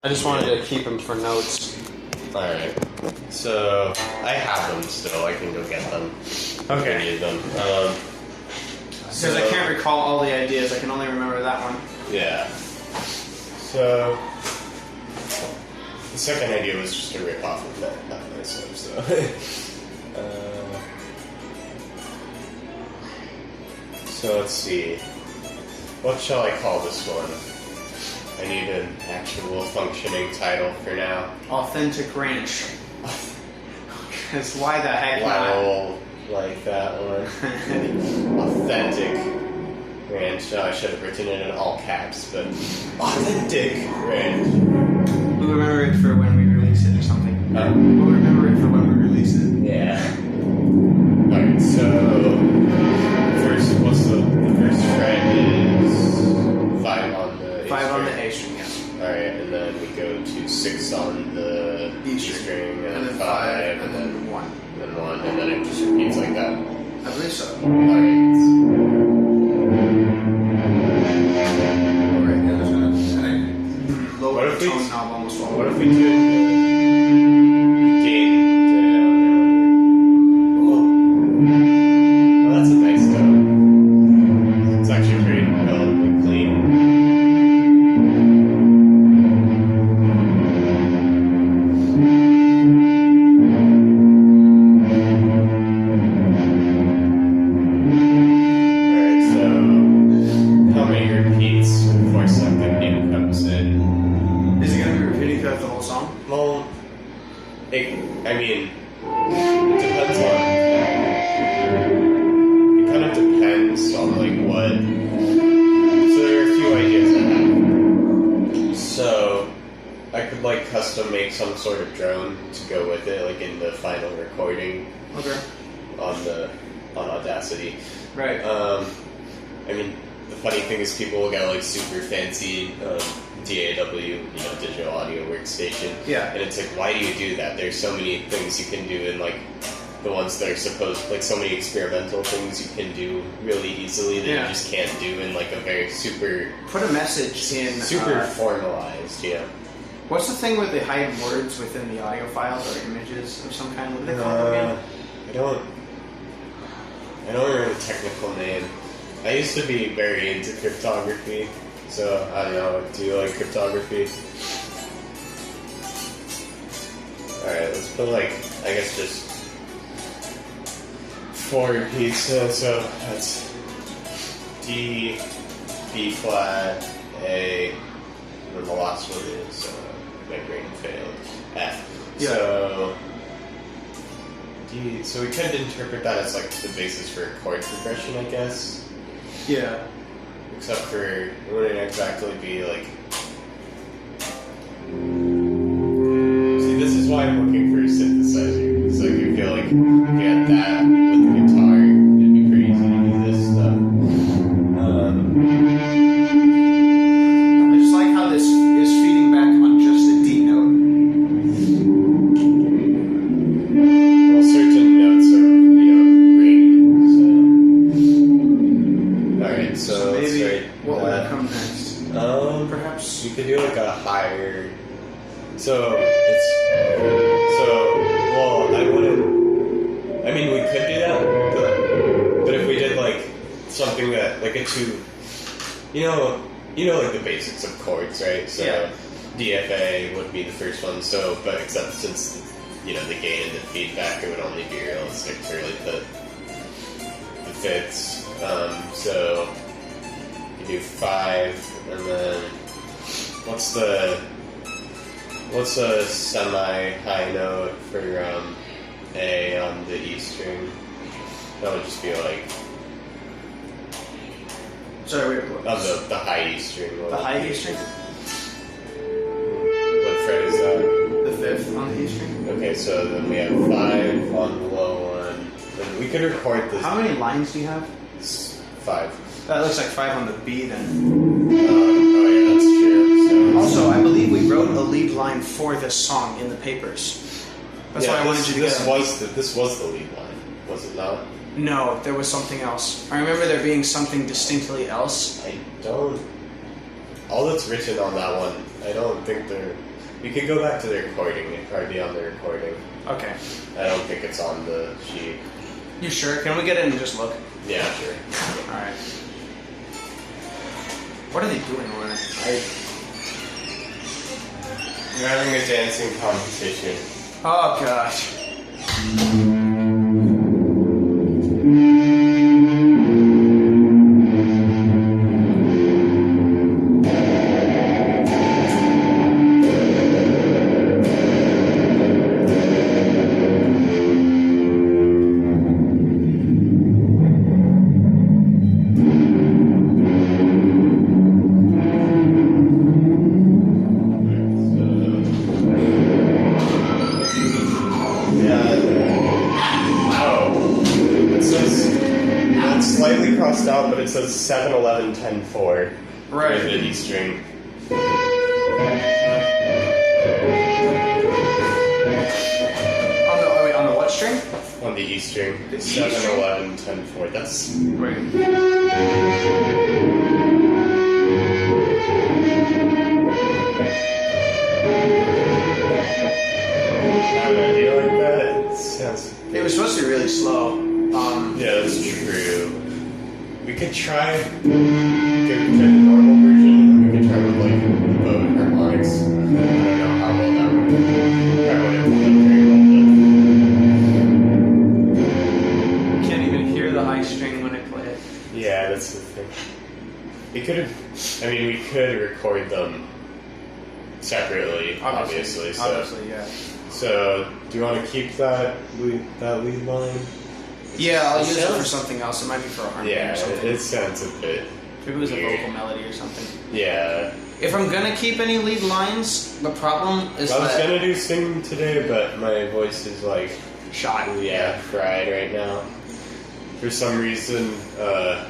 I just wanted to keep them for notes. Alright. So, I have them still. I can go get them. Okay. I need them. Because I can't recall all the ideas. I can only remember that one. Yeah. So, the second idea was just a rip off of that myself, so. So let's see. What shall I call this one? I need an actual functioning title for now. Authentic Ranch. Because why the heck Wow, like that one. Authentic Ranch. Oh, I should have written it in all caps, but Authentic Ranch. We'll remember it for when we release it or something. We'll remember it for when we release it. Yeah. Alright, so first, the first fret is 5 on the A 5 on the string. A string, yes. Alright, and then we go to 6 on the D E string. string, And then 5, and then 1. and then 1, and then it just repeats like that. I believe so. Alright. Alright, yeah, there's gonna lower What the if we- tone knob almost all. What if we do gain down? Oh, that's a nice note. It's actually pretty relatively clean. Alright, so how many repeats before something new comes in? Is it gonna be repeating throughout the whole song? Well, I mean, it depends on. It kind of depends on like what. So there are a few ideas I have. So I could like custom make some sort of drone to go with it, like in the final recording Okay. on Audacity. Right. I mean, the funny thing is people will get like super fancy DAW, digital audio workstation. Yeah. And it's like, why do you do that? There's so many things you can do in like the ones that are supposed, like so many experimental things you can do really easily that Yeah. you just can't do in like a very super Put a message in. formalized, What's the thing where they hide words within the audio files or images of some kind? What do they call it again? I don't remember the technical name. I used to be very into cryptography, so I don't know. Do you like cryptography? Alright, let's put like, I guess just 4 repeats. So that's D, B flat, A, and then the last one is, my brain failed, F. Yeah. So we could interpret that as like the basis for a chord progression, I guess. Yeah. Except for it wouldn't exactly be like. See, this is why I'm looking for a synthesizer. It's like I feel like if you had that with the guitar, it'd be pretty easy to do this stuff. I just like how this is feeding back on just the D note. Well, certain notes are, ring. Alright, so let's Maybe write what would that. come next? Perhaps. You could do like a higher. So it's. Well, I wouldn't. I mean, we could do that, but if we did like something that, like a 2. Like the basics of chords, right? So Yeah. DFA would be the first one. So, but except since the gain and the feedback, it would only be realistic for like the fifths. So you do 5, and then what's a semi-high note for A on the E string? That would just be like Sorry, wait. on the high E string. The high E string? What fret is that? The 5th on the E string? Okay, so then we have 5 on the low one. And we could record this. How many lines do you have? 5. That looks like 5 on the B then. Oh yeah, that's true. So Also, I believe we wrote a lead line for this song in the papers. That's why I wanted you to this get this was the lead line, was it not? No, there was something else. I remember there being something distinctly else. I don't. All that's written on that one, I don't think there You can go back to the recording. It'd probably be on the recording. Okay. I don't think it's on the sheet. You sure? Can we get in and just look? Yeah, sure. Alright. What are they doing over there? You're having a dancing competition. Oh gosh. Out, but it says 7-11-10-4 right. for the E string. On the what string? On the E string. 7-11-10-4. That's right. Do you like that? It was supposed to be really slow. Yeah, that's true. We could try the normal version, and we could try with like both harmonics. I don't know how well that would probably wouldn't work very well, You can't even hear the high string when I play it. Yeah, that's the thing. We could have. I mean, we could record them separately, obviously. Obviously, yeah. So, do you want to keep that lead line? Yeah, I'll use it for something else. It might be for a harmony or something. It sounds a bit Maybe it was weird. a vocal melody or something. Yeah. If I'm gonna keep any lead lines, the problem is I was that... gonna do singing today, but my voice is like... shot. Yeah, fried right now. For some reason, the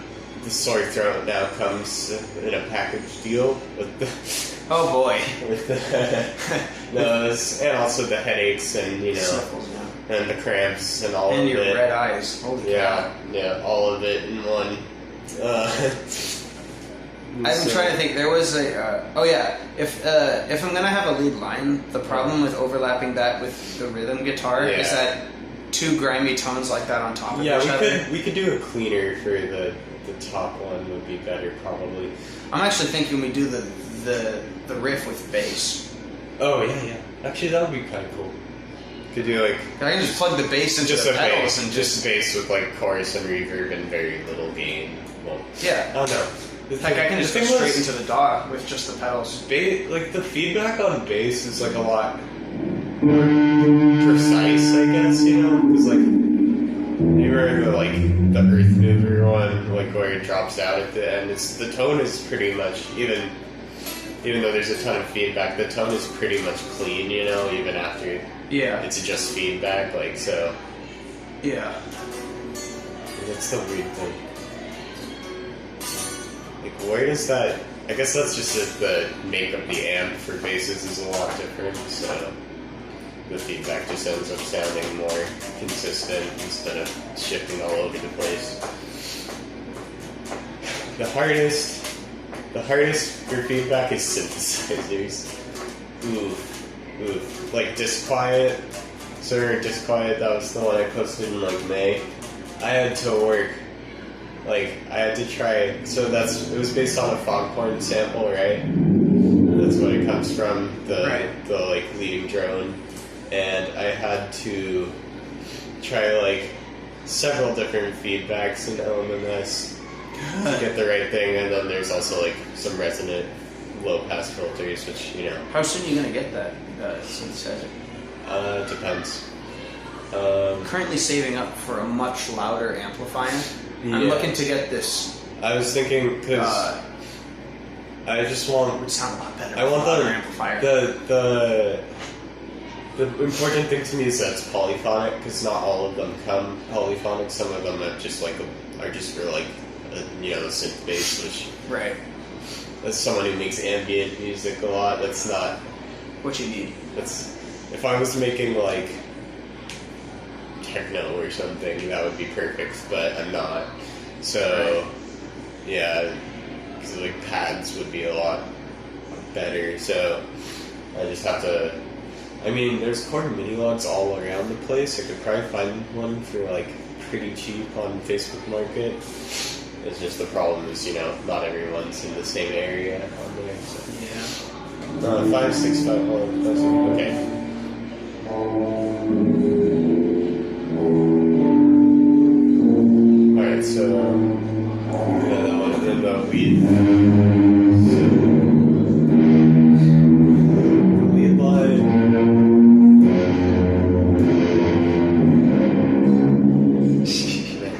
sore throat now comes in a package deal with the... Oh boy. with the nose, and also the headaches and, Sniffles, yeah. and the cramps and all And of your it. red eyes. Holy cow. Yeah, all of it in one. I'm trying to think. There was a... oh yeah. If I'm gonna have a lead line, the problem with overlapping that with the rhythm guitar is that two grimy tones like that on top of each other. We could do a cleaner for the top one would be better probably. I'm actually thinking we do the riff with bass. Oh yeah. Actually, that would be kind of cool. Could do like I can just plug the bass into just the a pedals bass, and just bass with like chorus and reverb and very little gain. Well, yeah. I don't know. Heck, I can just go straight into the DAW with just the pedals. Like the feedback on bass is like a lot more precise, I guess. Because like you remember like the Earth Mover one, like where it drops out at the end. The tone is pretty much even though there's a ton of feedback, the tone is pretty much clean, even after it's just feedback, like, so. Yeah. That's the weird thing. Like, where does that... I guess that's just the make of the amp for basses is a lot different, so the feedback just ends up sounding more consistent instead of shifting all over the place. The hardest for feedback is synthesizers. Oof. Like Disquiet. So Disquiet, that was the one I posted in like May. I had to work. Like, I had to try. So it was based on a foghorn sample, right? That's what it comes from, the like leading drone. And I had to try like several different feedbacks in LMMS to get the right thing, and then there's also like some resonant low pass filters, which How soon are you gonna get that synthesizer? Depends. Currently saving up for a much louder amplifier. I'm looking to get this. I was thinking because I just want. It would sound a lot better. I want the amplifier. The important thing to me is that it's polyphonic, because not all of them come polyphonic. Some of them are just for like synth bass, which as someone who makes ambient music a lot, that's not what you need. That's if I was making like techno or something, that would be perfect, but I'm not. So yeah, because like pads would be a lot better. So I just have to. I mean, there's chord mini logs all around the place. I could probably find one for like pretty cheap on Facebook Market. It's just the problem is, not everyone's in the same area on there. So. Yeah. 5651. Okay. Alright, so yeah, that one, and then the lead line.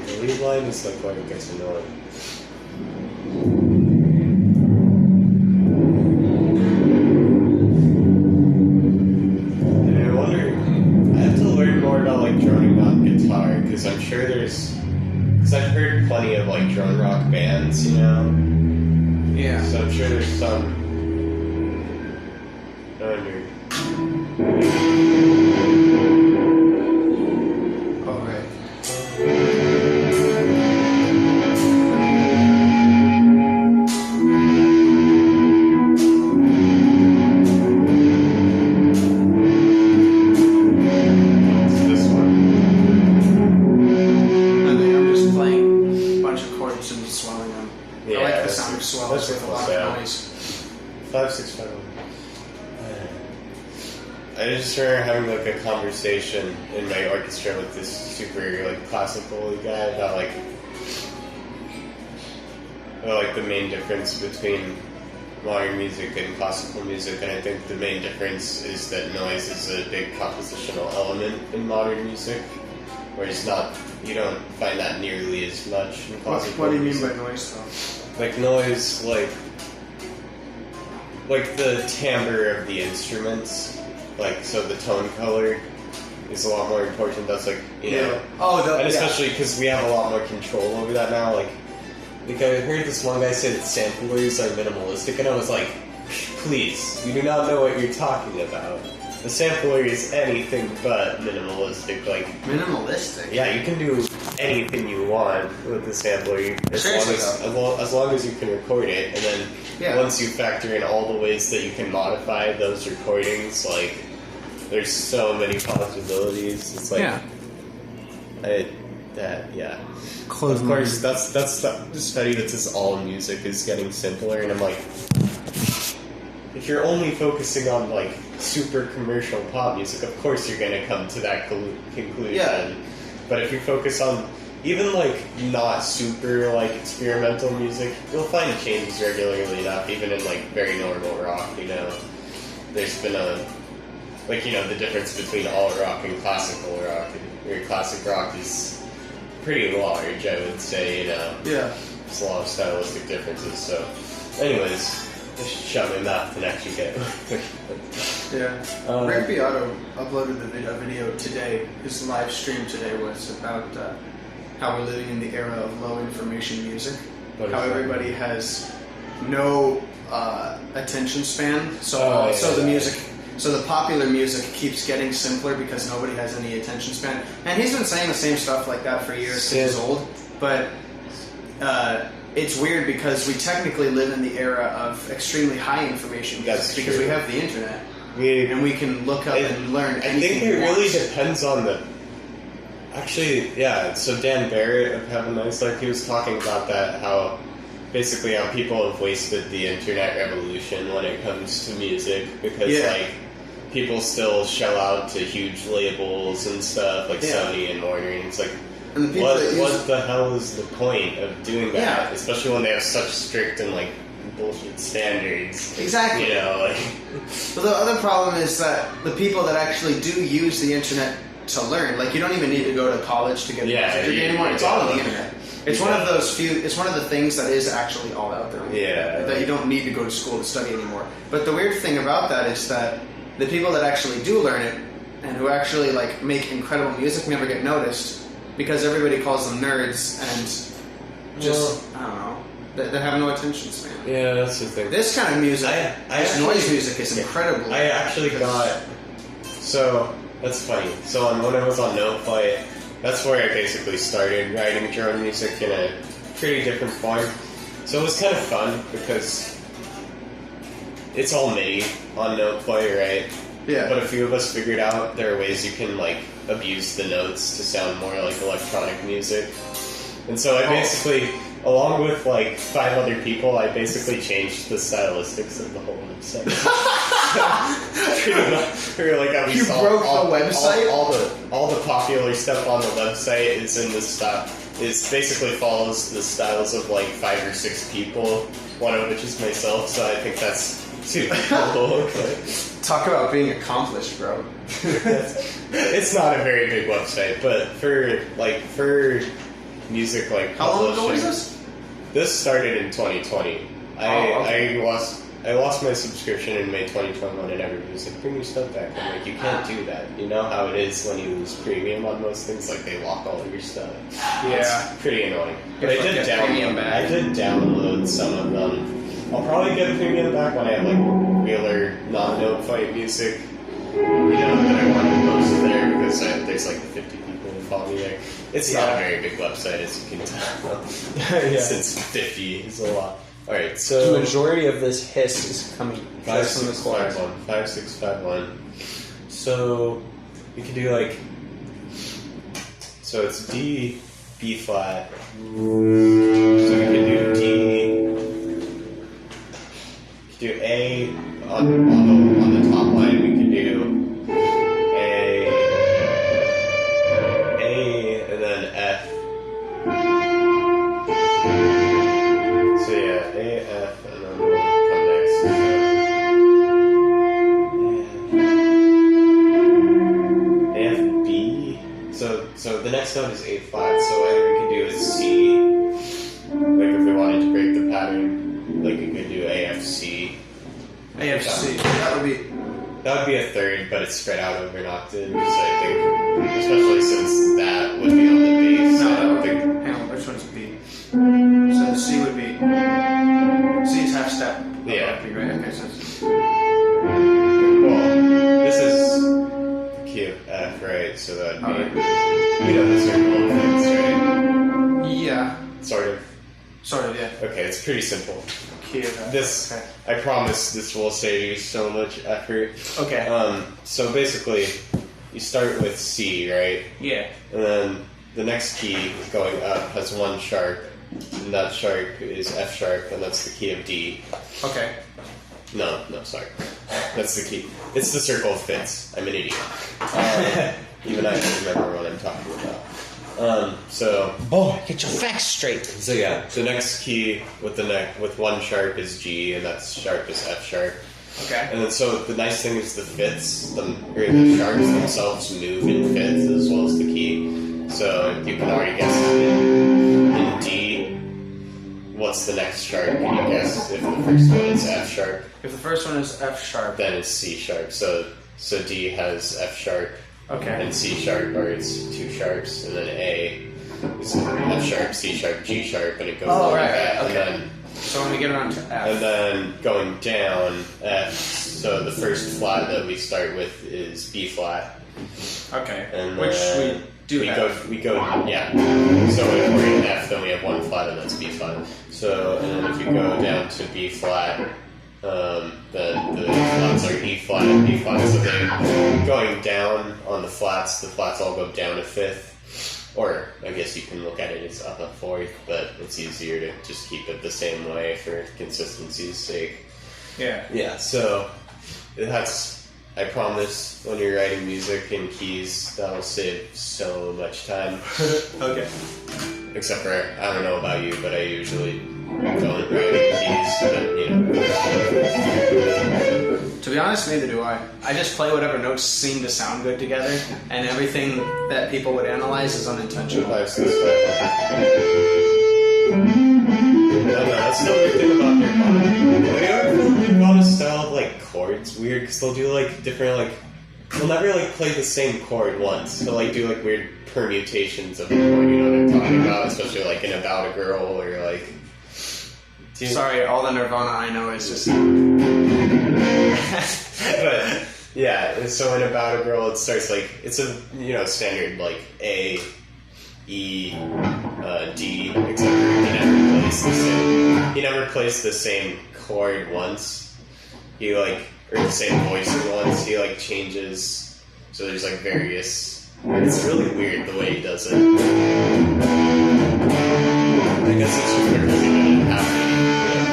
The lead line is like what it gets annoying. Because I'm sure because I've heard plenty of like drone rock bands, Yeah. So I'm sure there's some under. Oh, right. Swells with a lot of noise. 5651. I just remember having like a conversation in my orchestra with this super like classical guy about like the main difference between modern music and classical music, and I think the main difference is that noise is a big compositional element in modern music, whereas you don't find that nearly as much in classical music. What do you mean by noise, though? Like noise, like the timbre of the instruments, so the tone color is a lot more important. That's and especially because we have a lot more control over that now. Like I heard this one guy say that samplers are minimalistic, and I was like, please, you do not know what you're talking about. The sampler is anything but minimalistic. Minimalistic? Yeah, you can do anything you want with the sampler as long as you can record it, and then once you factor in all the ways that you can modify those recordings, there's so many possibilities. It's Close of course, that's the study that says all music is getting simpler, and I'm like, if you're only focusing on super commercial pop music, of course you're going to come to that conclusion. Yeah. But if you focus on even not super experimental music, you'll find changes regularly enough, even in very normal rock. There's been the difference between alt rock and classical rock. Where classic rock is pretty large, I would say. Yeah. There's a lot of stylistic differences. So, anyways. Just shove my mouth and actually get Yeah. Rick Beato uploaded a video today. His live stream today was about how we're living in the era of low information music. How everybody has no attention span. So the popular music keeps getting simpler because nobody has any attention span. And he's been saying the same stuff like that for years since he's old. But it's weird because we technically live in the era of extremely high information music because we have the internet and we can look up and learn anything. I think it really depends on the... Actually, yeah, so Dan Barrett of Have a Nice Life, he was talking about that, how people have wasted the internet revolution when it comes to music because people still shell out to huge labels and stuff Sony and Warner, and it's what the hell is the point of doing that? Yeah. Especially when they have such strict and bullshit standards. Exactly. But the other problem is that the people that actually do use the internet to learn, you don't even need to go to college to get a music degree anymore. It's all on the internet. It's one of those few. It's one of the things that is actually all out there. Yeah. That you don't need to go to school to study anymore. But the weird thing about that is that the people that actually do learn it and who actually make incredible music never get noticed. Because everybody calls them nerds and just, I don't know, they have no attention span. Yeah, that's the thing. This kind of music, noise music is incredible. I actually got... So, that's funny. So when I was on Note Flight, that's where I basically started writing drone music in a pretty different form. So it was kind of fun because it's all MIDI on note play, right? Yeah. But a few of us figured out there are ways you can like abuse the notes to sound more like electronic music. And so I basically, along with like 5 other people, I basically changed the stylistics of the whole website. Like how we you saw broke the website? All the popular stuff on the website is in this style. Is basically follows the styles of like 5 or 6 people, one of which is myself, so I think that's super cool. Okay. Talk about being accomplished, bro. It's not a very big website, but for music like how long ago publishing- was this? This started in 2020. Okay. I lost my subscription in May 2021, and everybody was like, "Bring your stuff back." I'm like, "You can't do that." You know how it is when you lose premium on most things, like they lock all of your stuff. Yeah, it's pretty annoying. But If I get premium back. I did download some of them. I'll probably get a premium back when I have like realer non-note fight music. You know that I want to post there because there's like 50 people who follow me there. It's not a very big website, as you can tell. Since 50 is a lot. Alright, so... The majority of this hiss is coming just from the chords. 5651. So, we can do like... So it's D, B flat. So we can do D... We can do A on the top line. We can do A, and then F. So yeah, A, F, and then we'll come next. So, A, F, B. So the next note is A flat. So either we can do a C, like if we wanted to break the pattern, like we could do A, F, C. AFC. That would be a third, but it's spread out over an octave. So I think, especially since that would be on the bass. No, I don't think. hang on, which one's B? So C would be. C is half step. Yeah. B, right? Okay, so it's, Well, this is the key of F, right? So that would be. You know the circle of things, right? yeah. Sort of. Sort of, yeah. Okay, it's pretty simple. Key of F. This, Okay. I promise, this will save you so much effort. Okay. So basically, you start with C, right? Yeah. And then the next key going up has 1 sharp, and that sharp is F sharp, and that's the key of D. Okay. No, sorry. That's the key. It's the circle of fifths. I'm an idiot. Even I don't remember what I'm talking about. So boy, get your facts straight. So yeah, the next key with 1 sharp is G, and that sharp is F sharp. Okay. And then so the nice thing is the fifths, the sharps themselves move in fifths as well as the key. So you can already guess in D, what's the next sharp? Can you guess if the first one is F sharp? If the first one is F sharp, Then it's C sharp. So D has F sharp. okay. And C sharp are its 2 sharps, and then A is F sharp, C sharp, G sharp, and it goes on like that. Okay. And then, So when we get around to F, and then going down F, so the first flat that we start with is B flat. okay, And which then we do have. We go, yeah. So if we're in F, then we have 1 flat, and that's B flat. So, and then if you go down to B flat, then the flats are E flat and B flat. So then going down on the flats all go down a fifth. Or I guess you can look at it as up a fourth, but it's easier to just keep it the same way for consistency's sake. Yeah. Yeah, so that's, I promise, when you're writing music in keys, that'll save so much time. Okay. Except for, I don't know about you, but I usually don't write in keys, but you know. To be honest, neither do I. I just play whatever notes seem to sound good together, and everything that people would analyze is unintentional. 5, 6, 5. No, that's the weird thing about Nirvana. Have you ever found Nirvana's style of like chords weird? Because they'll do like different they'll never like play the same chord once. They'll like do like weird permutations of the chord. You know what I'm talking about? Especially like in About a Girl or like. Sorry, all the Nirvana I know is just. But yeah, so in About a Girl, it starts like it's a standard like A, E, D, except he never plays the same chord once. he like, or the same voicing ones, he like changes, so there's like various, it's really weird the way he does it. I guess it's just because he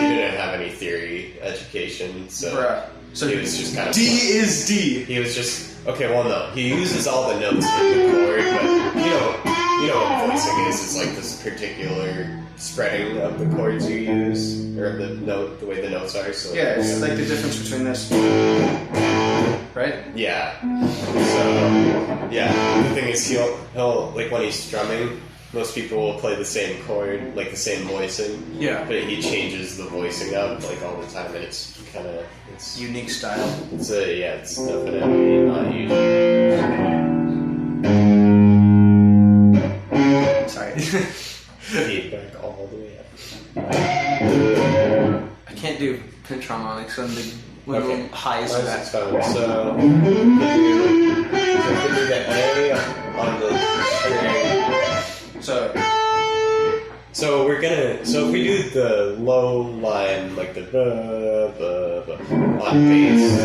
didn't have any theory education, so... Bruh. So he was just kind of... D is D! He was just... Okay, well, no. He uses all the notes in the chord, but you know what voicing is. It's like this particular spreading of the chords you use, or the note, the way the notes are. So yeah, it's like the difference between this. Right? Yeah. So, yeah. The thing is, he'll like, when he's strumming, most people will play the same chord, like the same voicing. Yeah. But he changes the voicing up, like, all the time, and it's kind of... It's unique style. It's definitely not usual. Sorry. Feedback all the way up. I can't do pinch harmonics on the little highs of that. So, can you get A on the string? So we're gonna, so if we do the low line, like the on bass,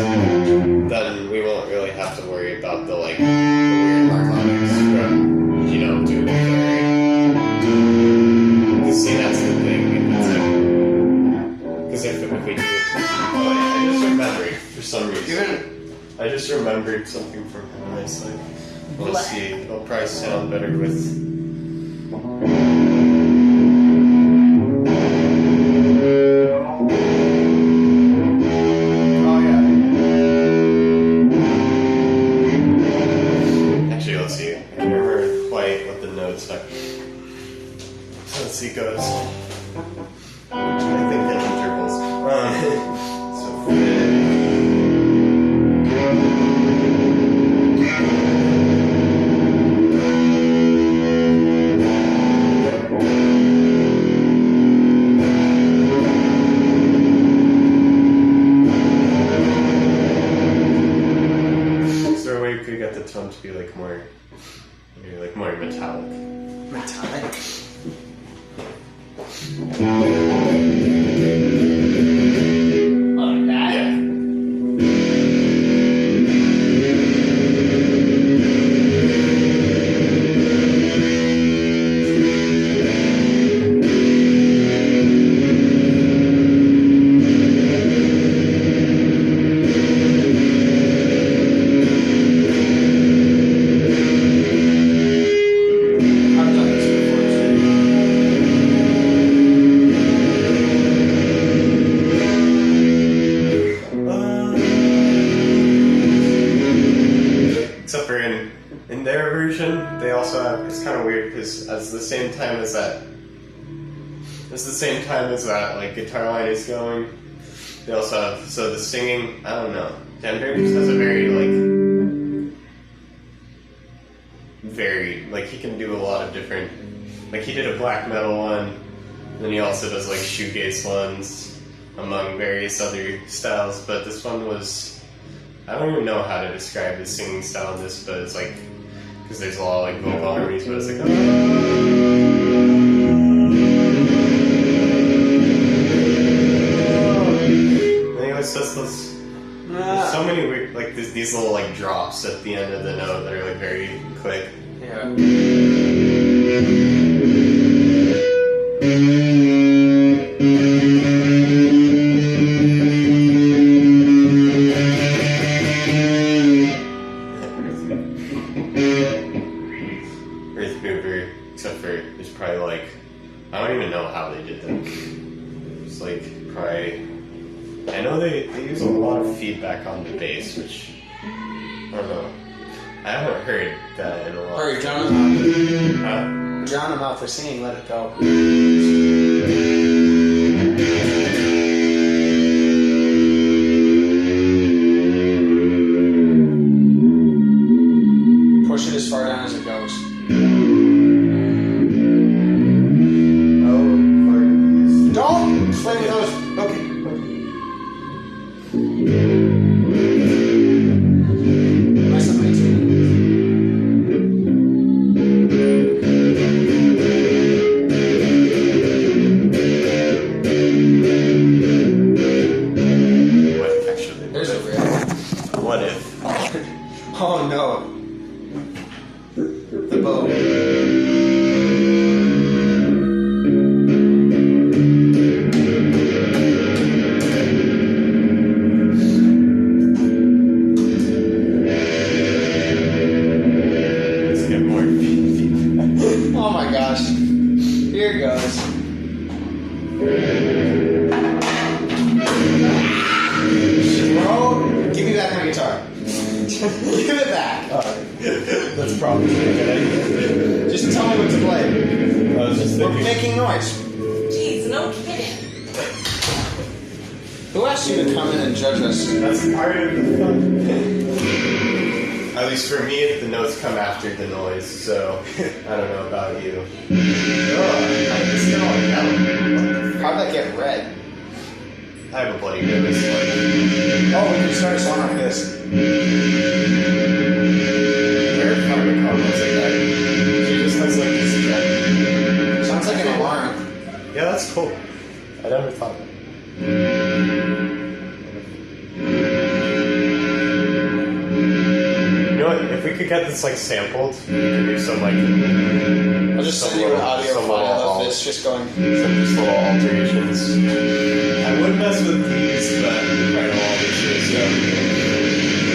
then we won't really have to worry about the like the weird harmonics from, doing it there. Because see, that's the thing. Because if we do it, I just remembered for some reason. I just remembered something from him. I was like, let's see, it'll probably sound better with. He goes. I think at intervals. Is there a way we could get the tone to be like more, maybe like more metallic? Metallic? Like that? Yeah. In their version, they also have, it's kind of weird because at the same time as that like guitar line is going, they also have, so the singing, I don't know, Denver just has a very like he can do a lot of different, like he did a black metal one, and then he also does like shoegaze ones among various other styles, but this one was, I don't even know how to describe his singing style in this, but it's like, because there's a lot of like vocal harmonies, but it's like, anyways, there's so many weird, like these little like drops at the end of the note that are like very quick. Yeah. Except for there's probably like, I don't even know how they did that. It's like probably, I know they use a lot of feedback on the bass, which I don't know. I haven't heard that in a while. Hurry, drown him out. Drown him out for singing, let it go. Push it as far down as it goes. Don't play with those. Okay. Nice and nice. What actually? Oh no. The bow. Let's get more feedback. Oh my gosh. Here goes. Bro, give me back my guitar. Give it back. That's probably a good idea. Just tell me what to play. I was just We're thinking. making noise. Jeez, no kidding. Who asked you to come in and judge us? That's part of the fun. At least for me, the notes come after the noise, so I don't know about you. Oh, I just get all down. How'd that get red? I have a bloody nose. Oh, we can start a song like this. There are kind of combos like that. She just has like this jet. Sounds like an alarm. Yeah, that's cool. I never thought of it. You know what? If we could get this like sampled, we could do some like. I'll just send you an audio file of this just going. Some just little alterations. I would mess with these, but I don't want to. So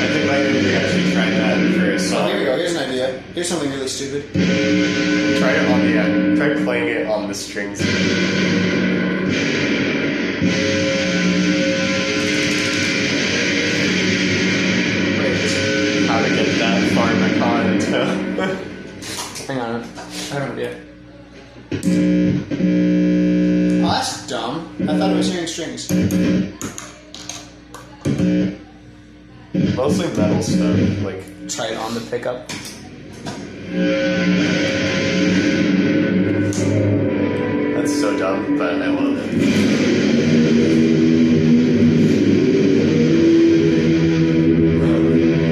I think my group actually tried that for a Oh, song. here we go. Here's an idea. Here's something really stupid. Try it on the try playing it on the strings. How to get that far in the content. Hang on. I have an idea. Oh, that's dumb. I thought it was hearing strings. Mostly metal stuff, like Try it on the pickup. that's so dumb, but I love it.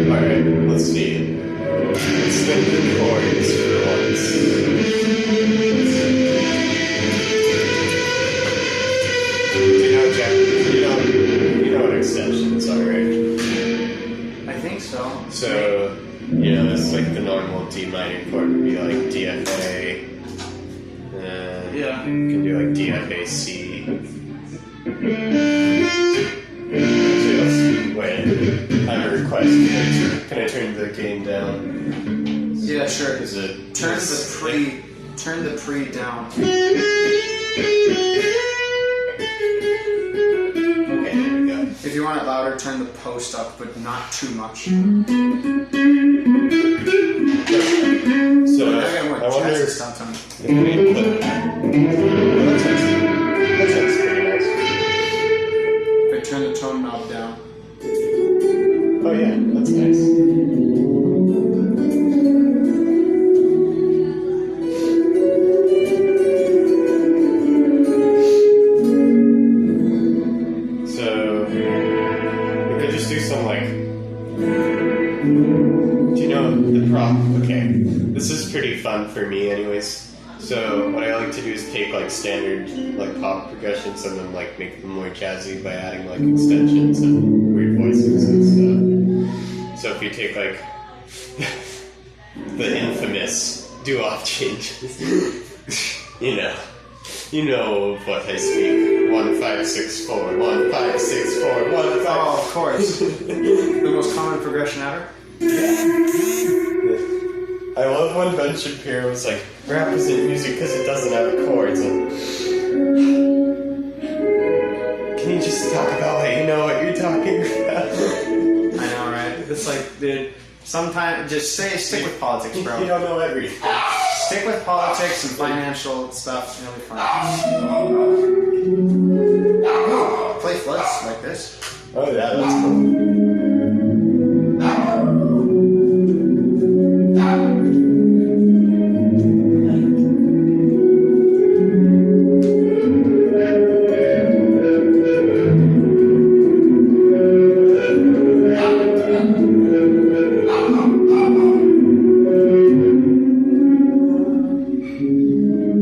Alright, let's see. Let's spin the chords for once. You know, Jack, you know what extensions are, right? I think so. So, you know, it's like the normal D minor chord would be like DFA. Yeah. You can do like DFAC. Actually, wait. I have a request. Can I turn the gain down? Yeah, sure. Is it Turn the pre down. Okay, there we go. If you want it louder, turn the post up, but not too much. So I got more I wonder jazzy if stuff on. we put. Well, that sounds pretty nice. If I turn the tone knob down. Oh yeah, that's nice. So we could just do some like. Do you know the prop? Okay, this is pretty fun for me, anyways. So what I like to do is take like standard like pop progressions and then like make them more jazzy by adding like extensions and weird voices and stuff. So if you take like the infamous do-off changes, you know of what I speak. 1 5 6 4 1 5 6 4 1 5. Oh, of course. The most common progression ever. I love when Ben Shapiro was like, rap isn't music because it doesn't have chords. And can you just talk about what you know what you're talking about? I know, right? It's like, dude, sometimes just stick with politics, bro. You don't know everything. Stick with politics and financial stuff. It'll be fun. Play floods like this. Oh yeah, that's cool.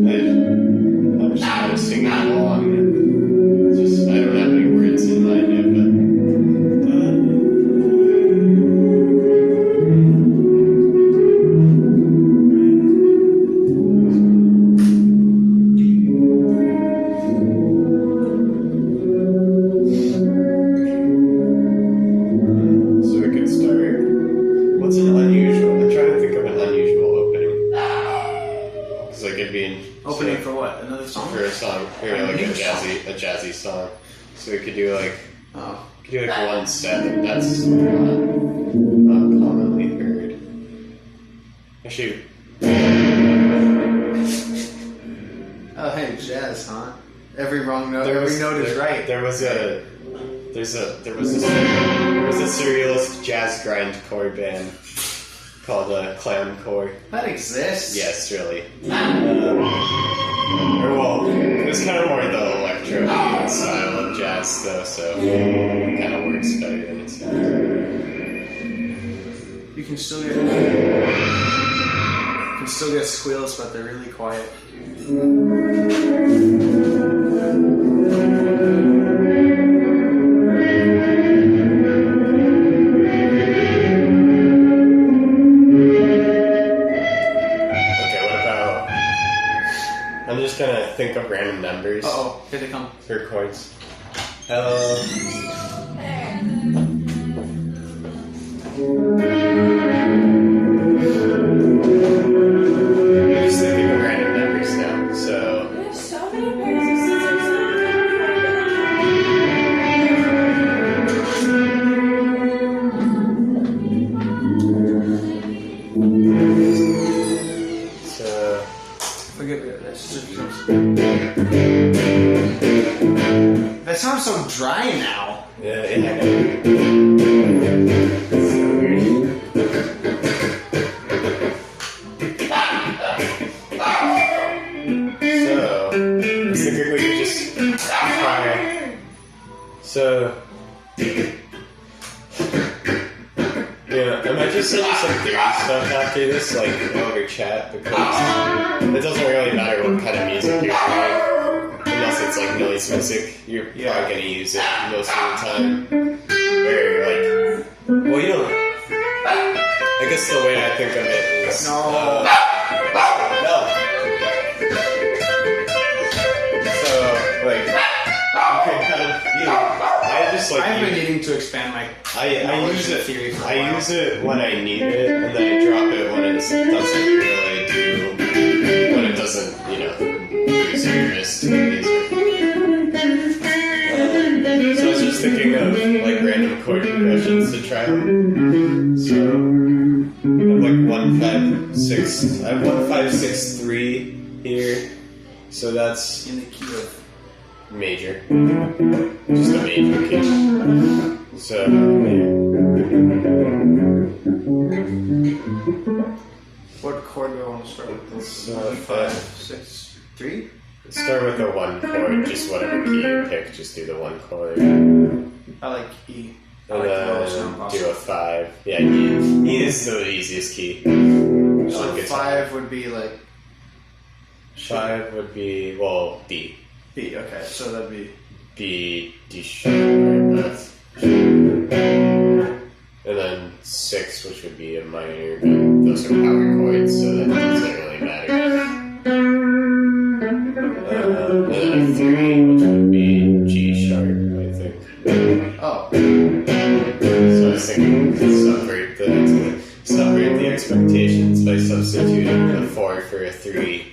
I'm just kind of singing along. Just I don't have any words in mind yet, but song, or like a jazzy song. So we could do like one step. That's not commonly heard. Actually. Oh, hey, jazz, huh? Every wrong note, every note is right. There was a serialist jazz grindcore band called Clowncore. That exists. Yes, really. Well, it was kind of more the electro style of jazz, though, so it kind of works better than it sounds. You can still get squeals, but they're really quiet. I'm just gonna think of random numbers. Uh-oh, here they come. For chords. Hello. I'm just thinking of random numbers now, so... There's so many pairs of scissors So... Forget me of this. That sounds so dry now. Yeah, I know. So, I was thinking we could just try. So, yeah, I might just send you some theory stuff after this, like over chat, because it doesn't really matter what kind of music you're playing. Unless it's like noise music, you're probably gonna use it most of the time. Or like, well, you don't. I guess the way I think of it is no. So like, you can kind of I've been needing to expand my. I use it. I use it when I need it, and then I drop it when it doesn't really do. When it doesn't, use your wrist. So I was just thinking of like random chord progressions to try. So I have like 1 5 6. I have 1 5 6 3 here. So that's in the key of major. Just a major key. So what chord do I want to start with? So 5 6 3. Start with a 1 chord, just whatever key you pick, just do the 1 chord. I like E. And then do a 5. Yeah, E is the easiest key. So 5 would be like... 5 would be, well, B. B, okay, so that'd be... B, D sharp, F. And then 6, which would be a minor, but those are power chords, so that doesn't really matter. And then a 3, which would be G sharp, I think. Oh. So I was thinking we could subvert the expectations by substituting a 4 for a 3.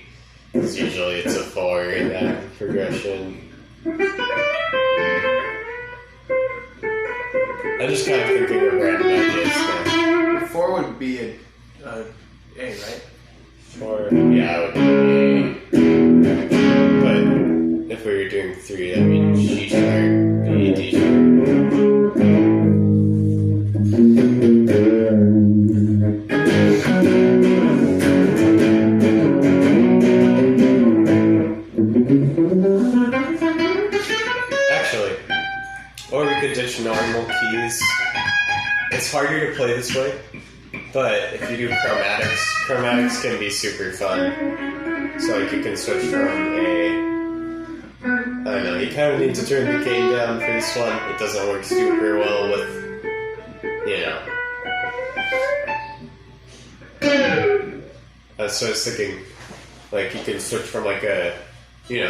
Because usually it's a 4 in that progression. I'm just kind of thinking of random ideas now. 4 would be a right? 4, yeah, it would be A. But if we were doing 3, that means G sharp, B, D sharp. Actually, or we could ditch normal keys. It's harder to play this way, but if you do chromatics can be super fun. So like you can switch from I don't know, you kind of need to turn the gain down for this one. It doesn't work super well with, so I was thinking, like you can switch from like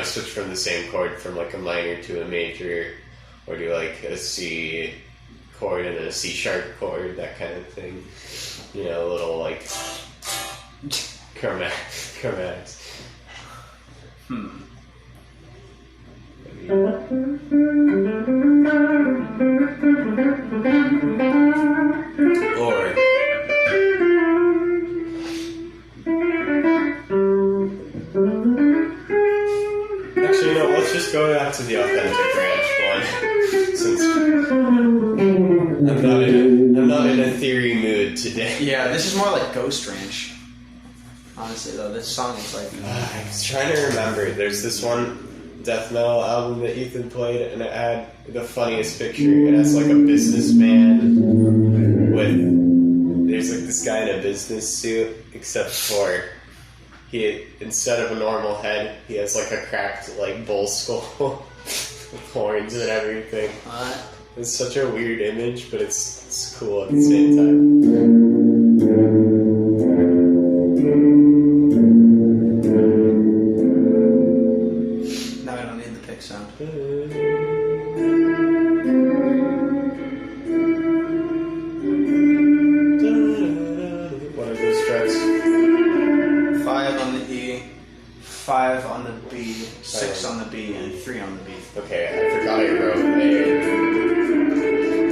switch from the same chord from like a minor to a major, or do like a C chord and a C sharp chord, that kind of thing. A little like chromatics. Or actually, you know, let's just go back to the authentic ranch one. Since I'm not in a theory mood today. Yeah, this is more like Ghost Ranch. Honestly, though, this song is like. I was trying to remember. There's this one death metal album that Ethan played, and it had the funniest picture. It has like a businessman with. There's like this guy in a business suit, except for he, instead of a normal head, he has like a cracked like bull skull with horns and everything. It's such a weird image, but it's cool at the same time. Now I don't need the pick sound. What are those strikes? 5 on the E, 5 on the B, 6 on the B, and 3 on the B. Okay, I forgot I wrote a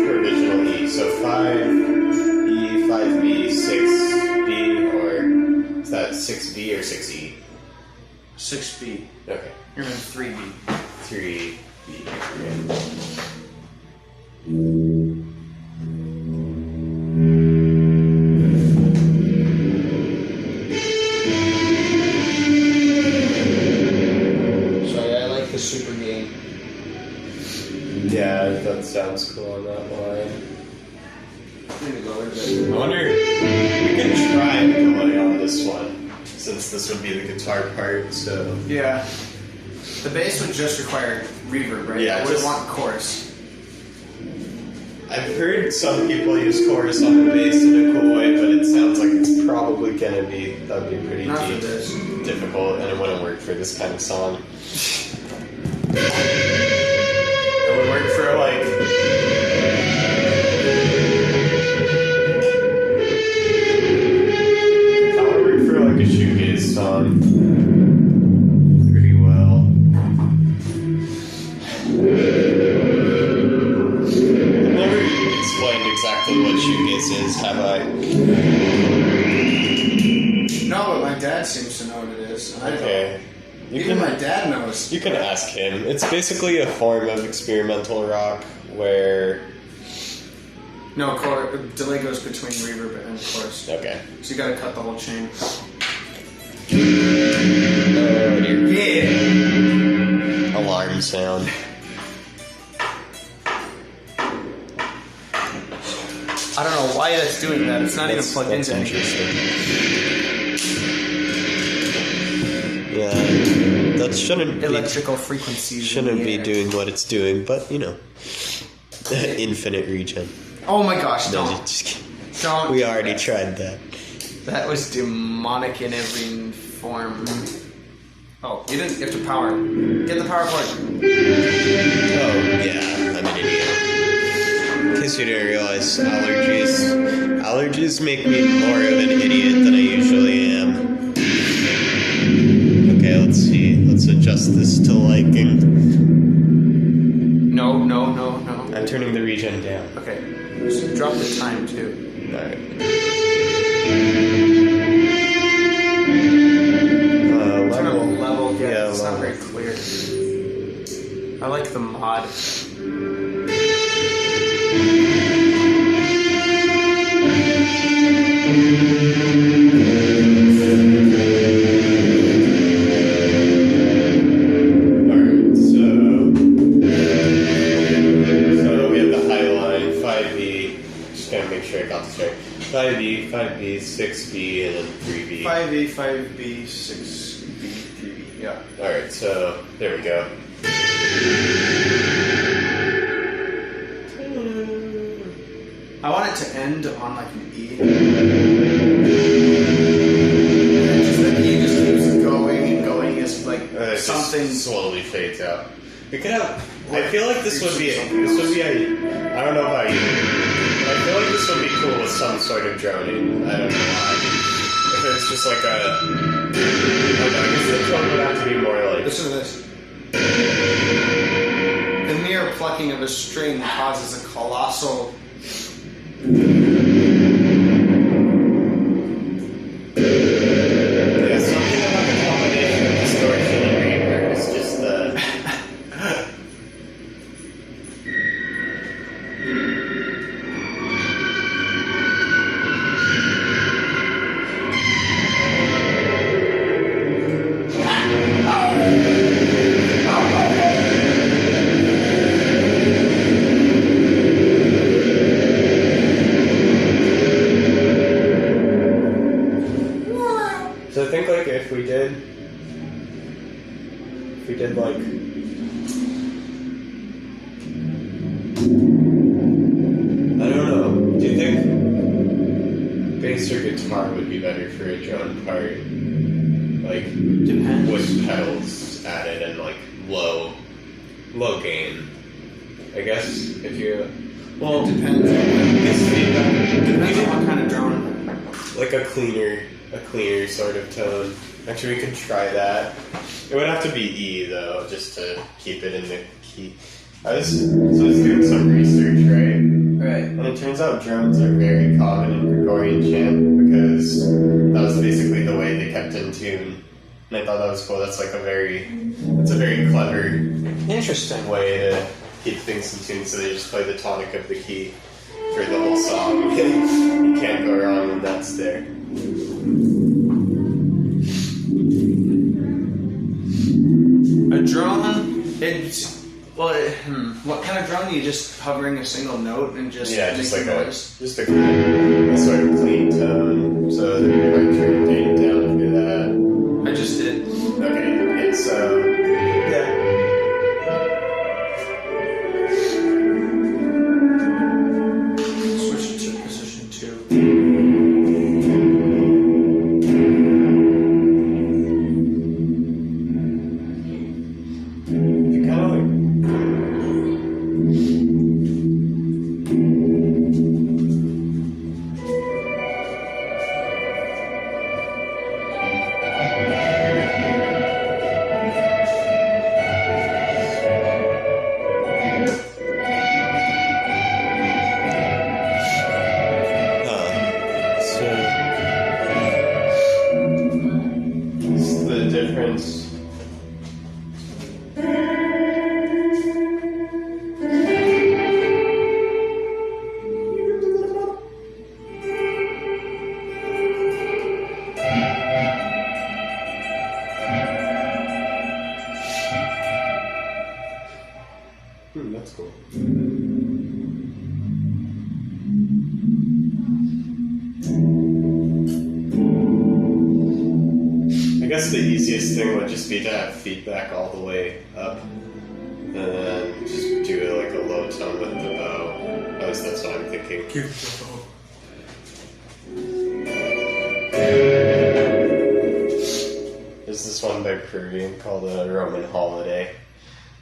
provisional E. So 5E, 5B, 6B, or is that 6B or 6E? 6B. Okay. You're in 3B. 3B. Okay. Super game. Yeah, that sounds cool on that line. I wonder, we could try ukulele on this one, since this would be the guitar part, so... Yeah. The bass would just require reverb, right? Yeah, I wouldn't want chorus. I've heard some people use chorus on the bass in a cool way, but it sounds like it's probably gonna be, that'd be pretty difficult, and it wouldn't work for this kind of song. It would work for like that would work for like a shoegaze song pretty well. I've never explained exactly what shoegaze is, have I? No, but my dad seems to know what it is. And I don't. Even my dad knows. You can ask him. It's basically a form of experimental rock where... No, delay goes between reverb and chorus. Okay. So you gotta cut the whole chain. Oh dear. Yeah! Alarm sound. I don't know why that's doing that. It's not even plugged into anything. Yeah, that shouldn't electrical frequencies shouldn't be doing what it's doing, but you know, infinite regen. Oh my gosh! No, Don't. just kidding. Don't. We already tried that. That was demonic in every form. Oh, you didn't. You have to power. Get the power cord. Oh yeah, I'm an idiot. In case you didn't realize, allergies make me more of an idiot than I usually am. Okay, let's see. Let's adjust this to liking. No. I'm turning the regen down. Okay. Just drop the time too. Alright. Level. Yeah, it's level. not very clear. I like the mod. Make sure I got this right. 5B, 6B, and then 3B. 5A, 5B, 6B, 3B. Yeah. Alright, so there we go. I want it to end on like an E. The E just keeps going and going as like something slowly fades out. We could have. I feel like this would be. I don't know about you. I feel like this would be cool with some sort of droning. I don't know why. If it's just like a... I guess the drone would have to be more like... Listen to this. mere plucking of a string causes a colossal. Yeah, something about the combination of distortion and reverb is just the. So I think like if we did like I don't know. Do you think bass or guitar would be better for a drone part? Like Depends. with pedals added and like low gain. I guess if you Well, it depends. this feedback Depends on what kind of drone. like a cleaner sort of tone. Actually, we could try that. It would have to be E though, just to keep it in the key. I was doing some research, right? Right. And it turns out drones are very common in Gregorian chant because that was basically the way they kept in tune. And I thought that was cool. That's a very clever Interesting. way to keep things in tune. So they just play the tonic of the key for the whole song. You can't go wrong when that's there. A drone, what kind of drone? Are you just hovering a single note and just Just like making noise? a sort of clean tone. So the turn data down and do that. I just did. Okay, yeah, so yeah. Switch it to position 2. You kind of like. What's the difference? That's cool. I guess the easiest thing would just be to have feedback all the way up, and then just do like a low tone with the bow. That's what I'm thinking. There's this one by Peruvian called a Roman Holiday.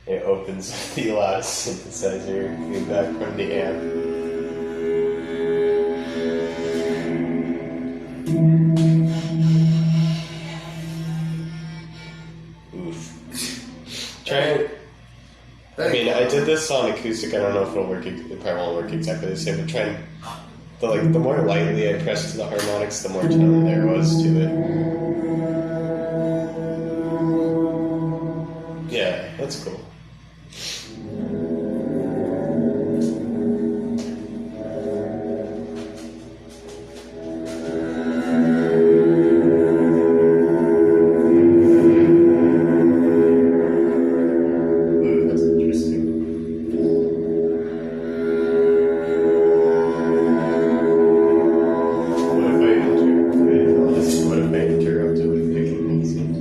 It opens with the loudest synthesizer feedback from the amp. Oof. Try it. I mean, I did this on acoustic. I don't know if it'll work. It probably won't work exactly the same. But try and the more lightly I pressed the harmonics, the more tone there was to it. Yeah, that's cool. Ooh, that's interesting. What if I interrupted with picking these things?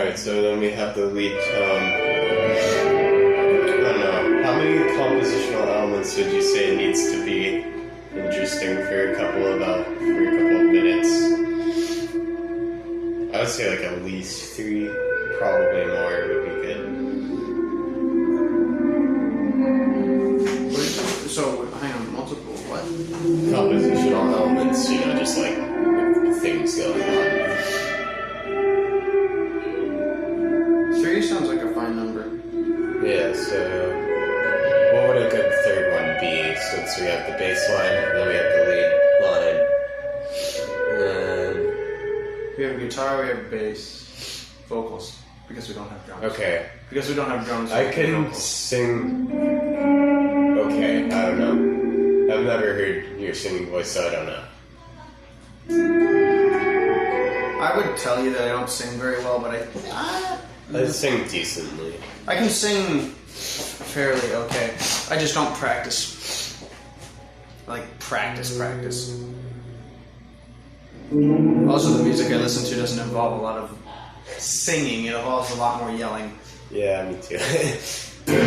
Alright, so then we have the lead tone. I don't know. How many compositional elements would you say needs to be interesting for a couple of minutes? I would say like at least 3, probably more would be good. So, hang on, multiple what? Compositional elements, just like things going on. 3 sounds like a fine number. Yeah, so what would a good third one be? Since we have the bass line, and then we have the lead line. We have guitar, we have bass, vocals, because we don't have drums. Okay. Because we don't have drums. I can sing. Okay, I don't know. I've never heard your singing voice, so I don't know. I would tell you that I don't sing very well, but I sing decently. I can sing fairly okay. I just don't practice. Practice. Also, the music I listen to doesn't involve a lot of singing. It involves a lot more yelling. Yeah, me too. Well,